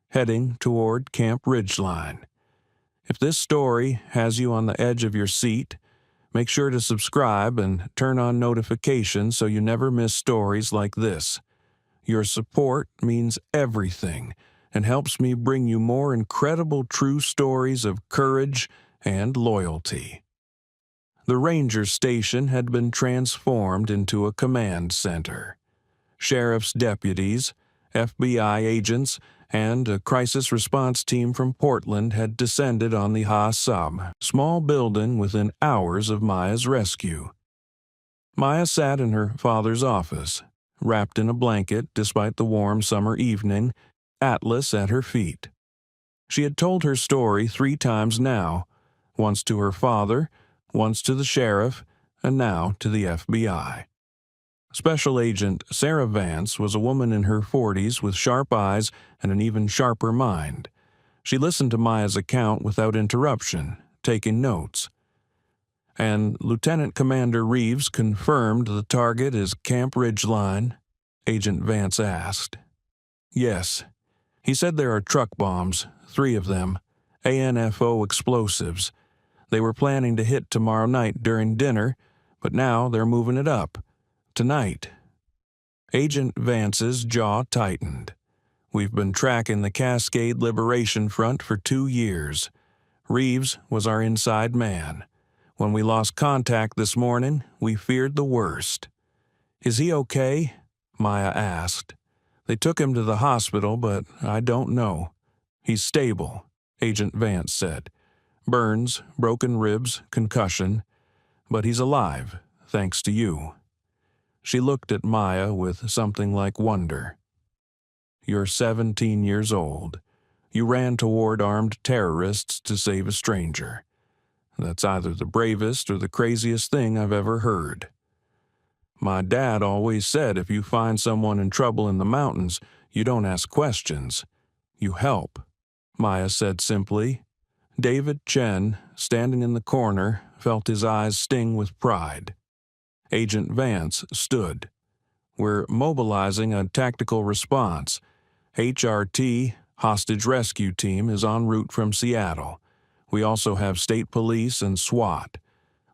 heading toward Camp Ridgeline. If this story has you on the edge of your seat, make sure to subscribe and turn on notifications so you never miss stories like this. Your support means everything and helps me bring you more incredible true stories of courage and loyalty. The ranger station had been transformed into a command center. Sheriff's deputies, FBI agents, and a crisis response team from Portland had descended on the Ha-Sab, small building within hours of Maya's rescue. Maya sat in her father's office, wrapped in a blanket despite the warm summer evening, Atlas at her feet. She had told her story 3 times now, once to her father, once to the sheriff, and now to the FBI. Special Agent Sarah Vance was a woman in her 40s with sharp eyes and an even sharper mind. She listened to Maya's account without interruption, taking notes. "And Lieutenant Commander Reeves confirmed the target is Camp Ridgeline?" Agent Vance asked. "Yes. He said there are truck bombs, 3 of them, ANFO explosives. They were planning to hit tomorrow night during dinner, but now they're moving it up. Tonight." Agent Vance's jaw tightened. "We've been tracking the Cascade Liberation Front for 2 years. Reeves was our inside man. When we lost contact this morning, we feared the worst." "Is he okay?" Maya asked. "They took him to the hospital, but I don't know." "He's stable," Agent Vance said. "Burns, broken ribs, concussion, but he's alive, thanks to you." She looked at Maya with something like wonder. "You're 17 years old. You ran toward armed terrorists to save a stranger. That's either the bravest or the craziest thing I've ever heard." "My dad always said if you find someone in trouble in the mountains, you don't ask questions. You help," Maya said simply. David Chen, standing in the corner, felt his eyes sting with pride. Agent Vance stood. "We're mobilizing a tactical response. HRT, Hostage Rescue Team, is en route from Seattle. We also have state police and SWAT.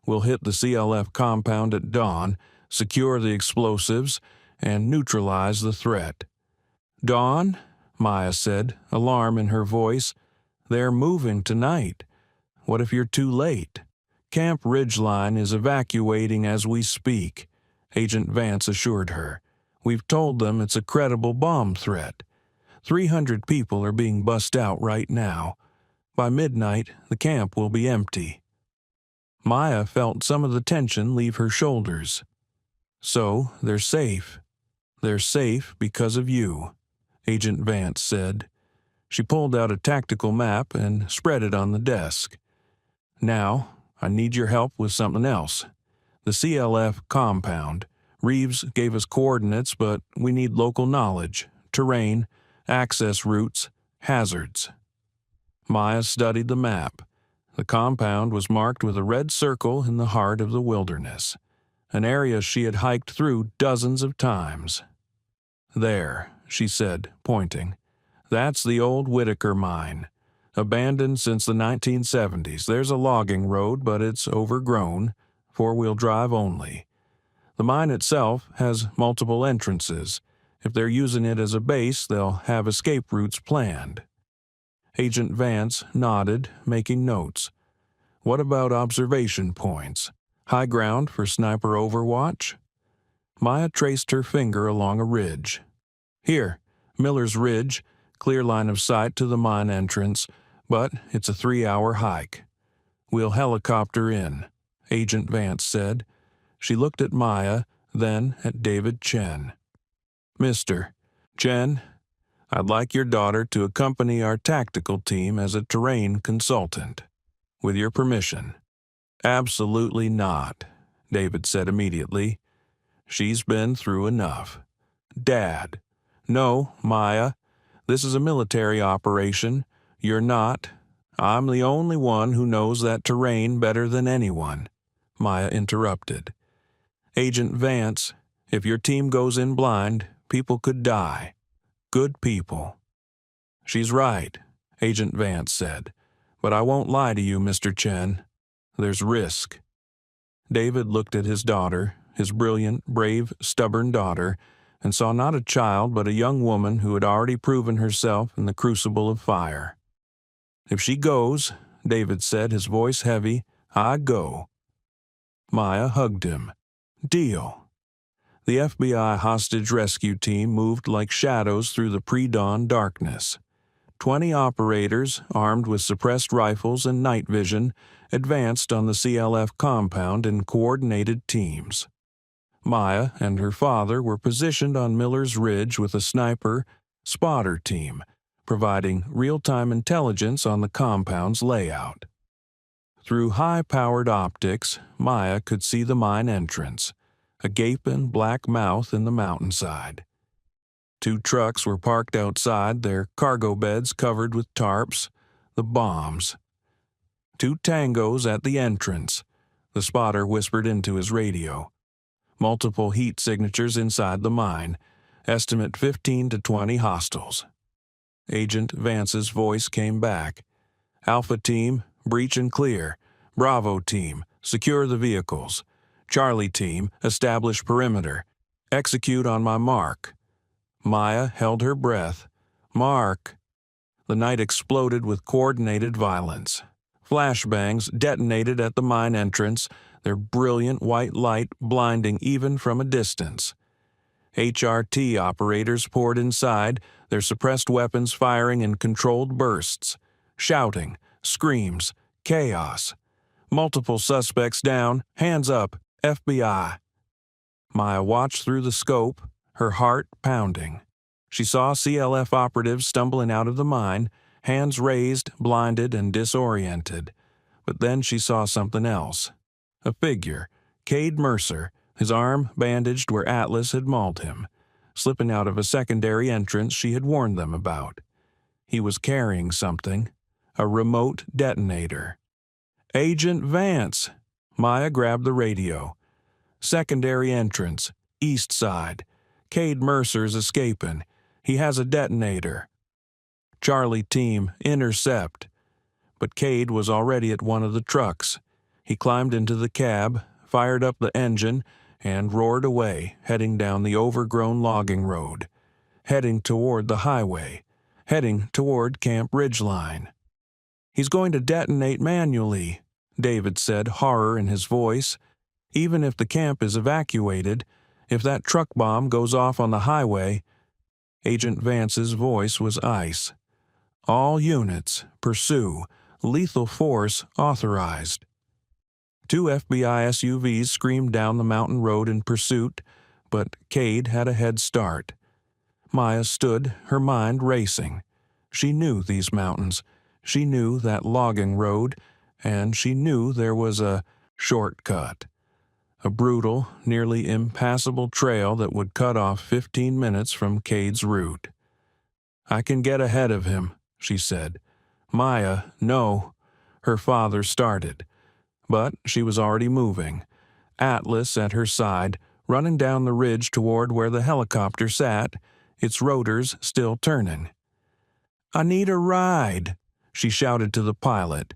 We'll hit the CLF compound at dawn, secure the explosives, and neutralize the threat." "Dawn?" Maya said, alarm in her voice. "They're moving tonight. What if you're too late?" "Camp Ridgeline is evacuating as we speak," Agent Vance assured her. "We've told them it's a credible bomb threat. 300 people are being bussed out right now. By midnight, the camp will be empty." Maya felt some of the tension leave her shoulders. "So, they're safe. They're safe because of you," Agent Vance said. She pulled out a tactical map and spread it on the desk. "Now, I need your help with something else. The CLF compound. Reeves gave us coordinates, but we need local knowledge, terrain, access routes, hazards." Maya studied the map. The compound was marked with a red circle in the heart of the wilderness, an area she had hiked through dozens of times. "There," she said, pointing. "That's the old Whitaker mine. Abandoned since the 1970s. There's a logging road, but it's overgrown, 4-wheel drive only. The mine itself has multiple entrances. If they're using it as a base, they'll have escape routes planned." Agent Vance nodded, making notes. "What about observation points? High ground for sniper overwatch?" Maya traced her finger along a ridge. "Here, Miller's Ridge, clear line of sight to the mine entrance, but it's a 3-hour hike." "We'll helicopter in," Agent Vance said. She looked at Maya, then at David Chen. "Mr. Chen, I'd like your daughter to accompany our tactical team as a terrain consultant. With your permission." "Absolutely not," David said immediately. "She's been through enough." "Dad." "No, Maya. This is a military operation. You're not. I'm the only one who knows that terrain better than anyone," Maya interrupted. "Agent Vance, if your team goes in blind, people could die. Good people." "She's right," Agent Vance said. "But I won't lie to you, Mr. Chen. There's risk." David looked at his daughter, his brilliant, brave, stubborn daughter, and saw not a child but a young woman who had already proven herself in the crucible of fire. "If she goes," David said, his voice heavy, "I go." Maya hugged him. "Deal." The FBI hostage rescue team moved like shadows through the pre-dawn darkness. 20 operators, armed with suppressed rifles and night vision, advanced on the CLF compound in coordinated teams. Maya and her father were positioned on Miller's Ridge with a sniper, spotter team, providing real-time intelligence on the compound's layout. Through high-powered optics, Maya could see the mine entrance. a gaping black mouth in the mountainside. 2 trucks were parked outside, their cargo beds covered with tarps, the bombs. 2 tangos at the entrance, the spotter whispered into his radio. Multiple heat signatures inside the mine, estimate 15 to 20 hostiles. Agent Vance's voice came back. Alpha Team, breach and clear. Bravo Team, secure the vehicles. Charlie Team, establish perimeter. Execute on my mark. Maya held her breath. Mark. The night exploded with coordinated violence. Flashbangs detonated at the mine entrance, their brilliant white light blinding even from a distance. HRT operators poured inside, their suppressed weapons firing in controlled bursts. Shouting, screams, chaos. Multiple suspects down, hands up, FBI. Maya watched through the scope, her heart pounding. She saw CLF operatives stumbling out of the mine, hands raised, blinded, and disoriented. But then she saw something else. A figure, Kade Mercer, his arm bandaged where Atlas had mauled him, slipping out of a secondary entrance she had warned them about. He was carrying something, a remote detonator. Agent Vance! Maya grabbed the radio. Secondary entrance, east side. Kade Mercer's escaping. He has a detonator. Charlie Team, intercept. But Kade was already at one of the trucks. He climbed into the cab, fired up the engine, and roared away, heading down the overgrown logging road, heading toward the highway, heading toward Camp Ridgeline. He's going to detonate manually, David said, horror in his voice. Even if the camp is evacuated, if that truck bomb goes off on the highway. Agent Vance's voice was ice. All units, pursue. Lethal force authorized. 2 FBI SUVs screamed down the mountain road in pursuit, but Kade had a head start. Maya stood, her mind racing. She knew these mountains. She knew that logging road, and she knew there was a shortcut. A brutal, nearly impassable trail that would cut off 15 minutes from Kade's route. I can get ahead of him, she said. Maya, no. Her father started. But she was already moving. Atlas at her side, running down the ridge toward where the helicopter sat, its rotors still turning. I need a ride, she shouted to the pilot.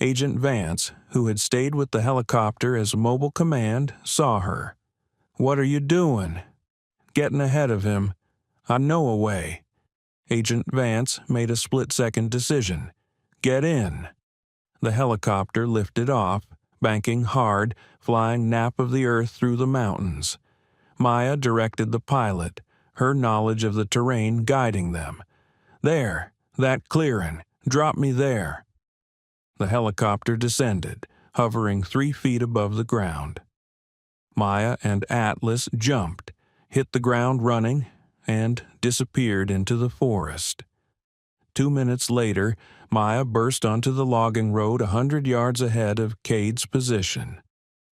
Agent Vance, who had stayed with the helicopter as mobile command, saw her. What are you doing? Getting ahead of him. I know a way. Agent Vance made a split-second decision. Get in. The helicopter lifted off, banking hard, flying nap of the earth through the mountains. Maya directed the pilot, her knowledge of the terrain guiding them. There, that clearing. Drop me there. The helicopter descended, hovering 3 feet above the ground. Maya and Atlas jumped, hit the ground running, and disappeared into the forest. 2 minutes later, Maya burst onto the logging road 100 yards ahead of Kade's position.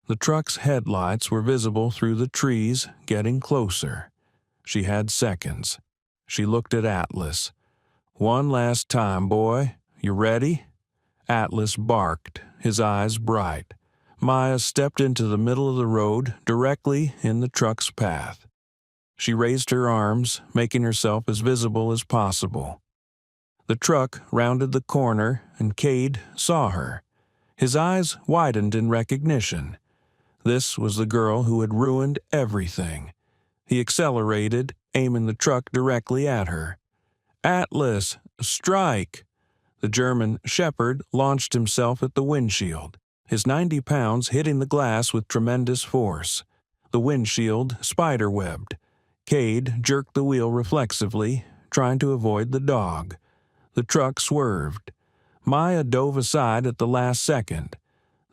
The truck's headlights were visible through the trees, getting closer. She had seconds. She looked at Atlas. One last time, boy. You ready? Atlas barked, his eyes bright. Maya stepped into the middle of the road, directly in the truck's path. She raised her arms, making herself as visible as possible. The truck rounded the corner, and Kade saw her. His eyes widened in recognition. This was the girl who had ruined everything. He accelerated, aiming the truck directly at her. Atlas, strike! The German shepherd launched himself at the windshield, his 90 pounds hitting the glass with tremendous force. The windshield spider-webbed. Kade jerked the wheel reflexively, trying to avoid the dog. The truck swerved. Maya dove aside at the last second.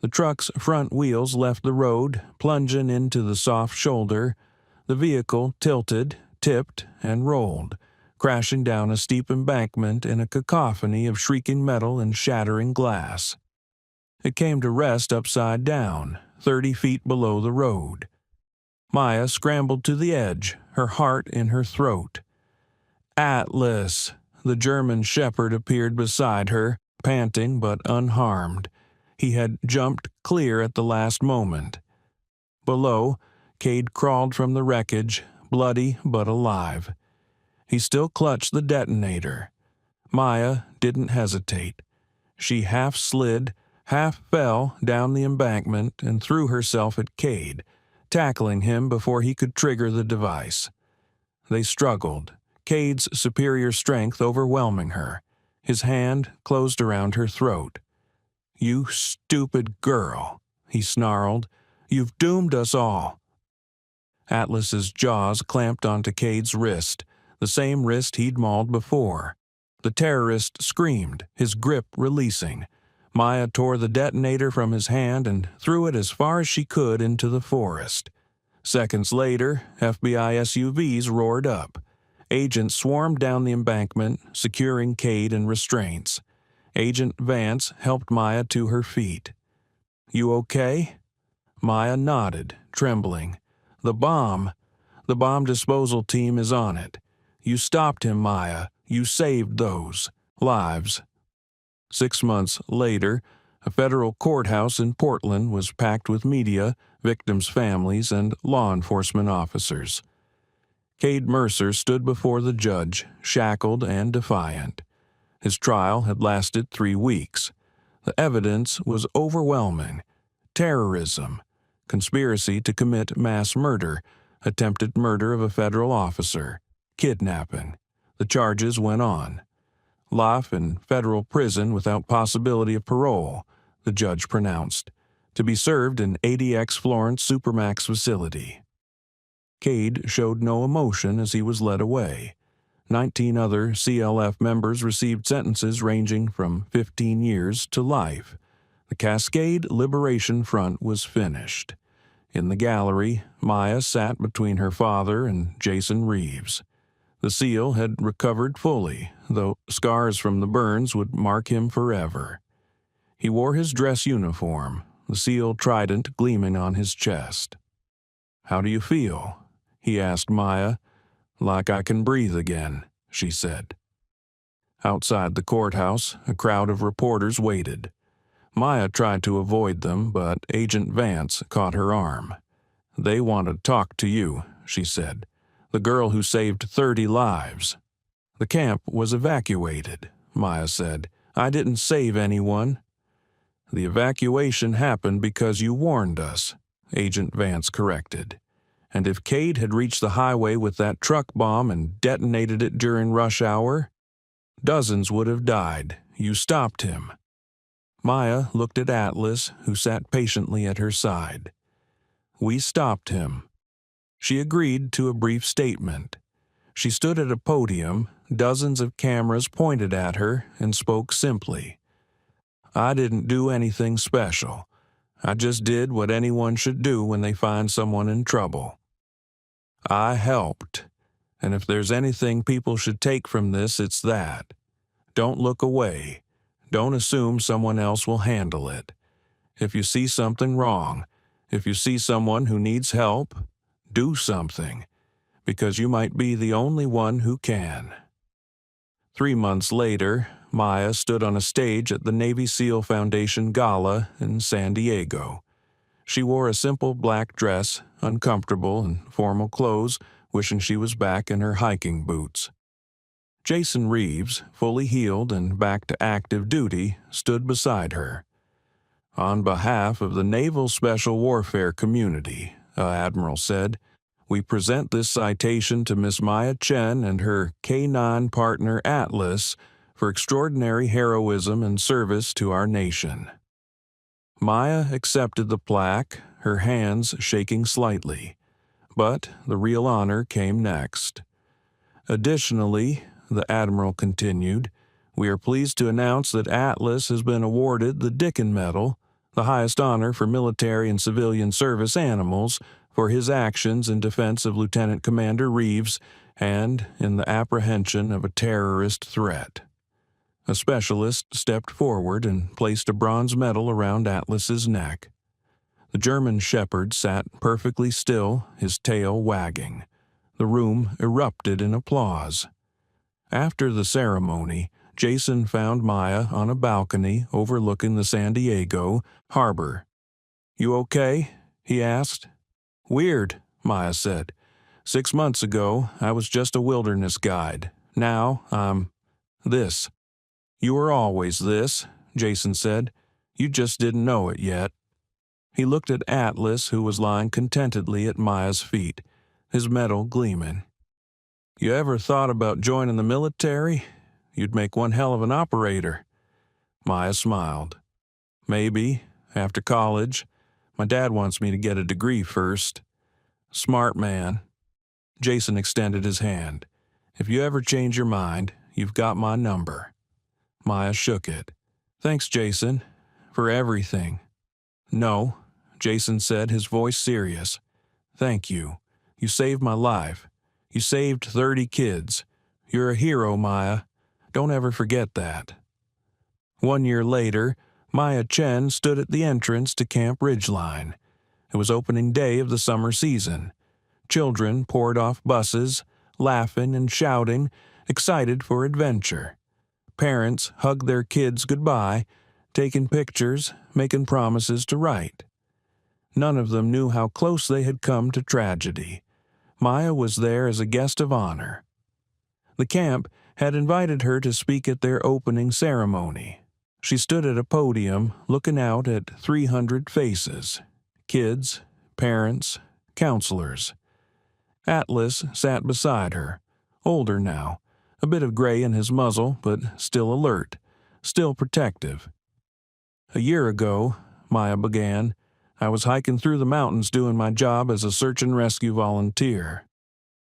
The truck's front wheels left the road, plunging into the soft shoulder. The vehicle tilted, tipped, and rolled, crashing down a steep embankment in a cacophony of shrieking metal and shattering glass. It came to rest upside down, 30 feet below the road. Maya scrambled to the edge, her heart in her throat. Atlas! The German shepherd appeared beside her, panting but unharmed. He had jumped clear at the last moment. Below, Kade crawled from the wreckage, bloody but alive. He still clutched the detonator. Maya didn't hesitate. She half slid, half fell down the embankment and threw herself at Kade, tackling him before he could trigger the device. They struggled, Cade's superior strength overwhelming her. His hand closed around her throat. "You stupid girl," he snarled. "You've doomed us all." Atlas's jaws clamped onto Cade's wrist, the same wrist he'd mauled before. The terrorist screamed, his grip releasing. Maya tore the detonator from his hand and threw it as far as she could into the forest. Seconds later, FBI SUVs roared up. Agents swarmed down the embankment, securing Kade in restraints. Agent Vance helped Maya to her feet. "You okay?" Maya nodded, trembling. The bomb disposal team is on it. You stopped him, Maya. You saved those lives." 6 months later, a federal courthouse in Portland was packed with media, victims' families, and law enforcement officers. Kade Mercer stood before the judge, shackled and defiant. His trial had lasted 3 weeks. The evidence was overwhelming. Terrorism, conspiracy to commit mass murder, attempted murder of a federal officer, kidnapping. The charges went on. Life in federal prison without possibility of parole, the judge pronounced, to be served in ADX Florence Supermax facility. Kade showed no emotion as he was led away. 19 other CLF members received sentences ranging from 15 years to life. The Cascade Liberation Front was finished. In the gallery, Maya sat between her father and Jason Reeves. The SEAL had recovered fully, though scars from the burns would mark him forever. He wore his dress uniform, the SEAL trident gleaming on his chest. "How do you feel?" he asked Maya. "Like I can breathe again," she said. Outside the courthouse, a crowd of reporters waited. Maya tried to avoid them, but Agent Vance caught her arm. "They want to talk to you," she said. "The girl who saved 30 lives." "The camp was evacuated," Maya said. "I didn't save anyone." "The evacuation happened because you warned us," Agent Vance corrected. "And if Kade had reached the highway with that truck bomb and detonated it during rush hour, dozens would have died. You stopped him." Maya looked at Atlas, who sat patiently at her side. "We stopped him." She agreed to a brief statement. She stood at a podium, dozens of cameras pointed at her, and spoke simply. "I didn't do anything special. I just did what anyone should do when they find someone in trouble. I helped, and if there's anything people should take from this, it's that. Don't look away. Don't assume someone else will handle it. If you see something wrong, if you see someone who needs help, do something, because you might be the only one who can." 3 months later, Maya stood on a stage at the Navy SEAL Foundation Gala in San Diego. She wore a simple black dress, uncomfortable in formal clothes, wishing she was back in her hiking boots. Jason Reeves, fully healed and back to active duty, stood beside her. "On behalf of the Naval Special Warfare community," Admiral said, "we present this citation to Miss Maya Chen and her K9 partner Atlas for extraordinary heroism and service to our nation." Maya accepted the plaque, her hands shaking slightly. But the real honor came next. "Additionally," the Admiral continued, "we are pleased to announce that Atlas has been awarded the Dickin Medal, the highest honor for military and civilian service animals, for his actions in defense of Lieutenant Commander Reeves and in the apprehension of a terrorist threat." A specialist stepped forward and placed a bronze medal around Atlas's neck. The German shepherd sat perfectly still, his tail wagging. The room erupted in applause. After the ceremony, Jason found Maya on a balcony overlooking the San Diego harbor. "You okay?" he asked. "Weird," Maya said. 6 months ago, I was just a wilderness guide. Now, I'm this." "You were always this," Jason said. "You just didn't know it yet." He looked at Atlas, who was lying contentedly at Maya's feet, his metal gleaming. "You ever thought about joining the military? You'd make one hell of an operator." Maya smiled. "Maybe, after college. My dad wants me to get a degree first." "Smart man." Jason extended his hand. "If you ever change your mind, you've got my number." Maya shook it. "Thanks, Jason, for everything." "No," Jason said, his voice serious. "Thank you. You saved my life. You saved 30 kids. You're a hero, Maya. Don't ever forget that." 1 year later, Maya Chen stood at the entrance to Camp Ridgeline. It was opening day of the summer season. Children poured off buses, laughing and shouting, excited for adventure. Parents hugged their kids goodbye, taking pictures, making promises to write. None of them knew how close they had come to tragedy. Maya was there as a guest of honor. The camp had invited her to speak at their opening ceremony. She stood at a podium looking out at 300 faces: kids, parents, counselors. Atlas sat beside her, older now, a bit of gray in his muzzle, but still alert, still protective. "A year ago," Maya began, "I was hiking through the mountains doing my job as a search and rescue volunteer.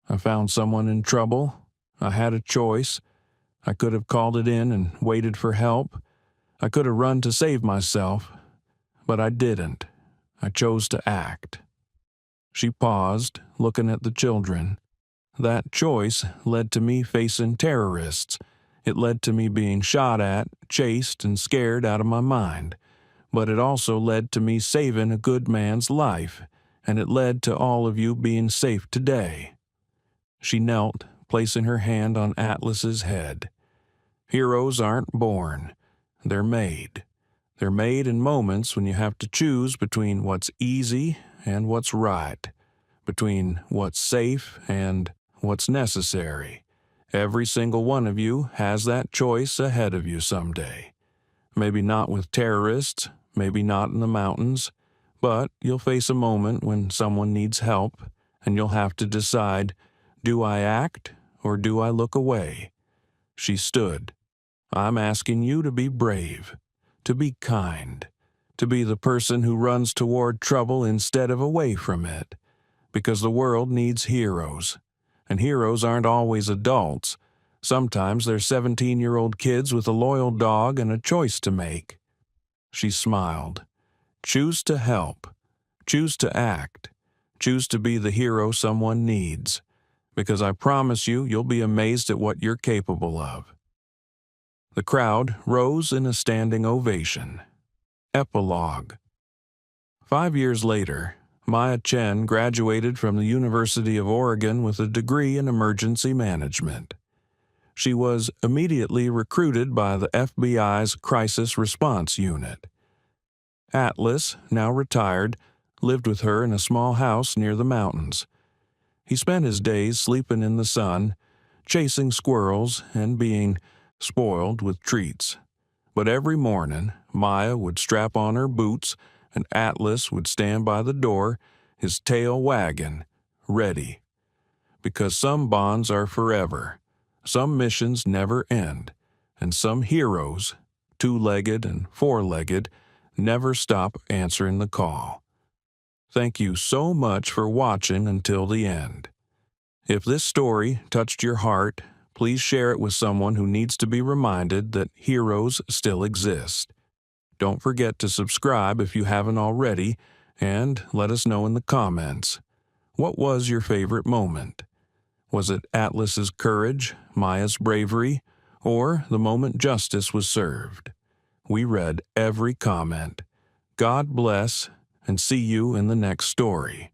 I found someone in trouble. I had a choice. I could have called it in and waited for help. I could have run to save myself, but I didn't. I chose to act." She paused, looking at the children. "That choice led to me facing terrorists. It led to me being shot at, chased, and scared out of my mind. But it also led to me saving a good man's life, and it led to all of you being safe today." She knelt, placing her hand on Atlas's head. "Heroes aren't born. They're made. They're made in moments when you have to choose between what's easy and what's right, between what's safe and what's necessary. Every single one of you has that choice ahead of you someday. Maybe not with terrorists, maybe not in the mountains, but you'll face a moment when someone needs help, and you'll have to decide, do I act or do I look away?" She stood. "I'm asking you to be brave, to be kind, to be the person who runs toward trouble instead of away from it, because the world needs heroes. And heroes aren't always adults. Sometimes they're 17-year-old kids with a loyal dog and a choice to make." She smiled. "Choose to help. Choose to act. Choose to be the hero someone needs. Because I promise you, you'll be amazed at what you're capable of." The crowd rose in a standing ovation. Epilogue. 5 years later, Maya Chen graduated from the University of Oregon with a degree in emergency management. She was immediately recruited by the FBI's Crisis Response Unit. Atlas, now retired, lived with her in a small house near the mountains. He spent his days sleeping in the sun, chasing squirrels, and being spoiled with treats. But every morning, Maya would strap on her boots, and Atlas would stand by the door, his tail wagging, ready. Because some bonds are forever, some missions never end, and some heroes, two-legged and four-legged, never stop answering the call. Thank you so much for watching until the end. If this story touched your heart, please share it with someone who needs to be reminded that heroes still exist. Don't forget to subscribe if you haven't already, and let us know in the comments. What was your favorite moment? Was it Atlas's courage, Maya's bravery, or the moment justice was served? We read every comment. God bless, and see you in the next story.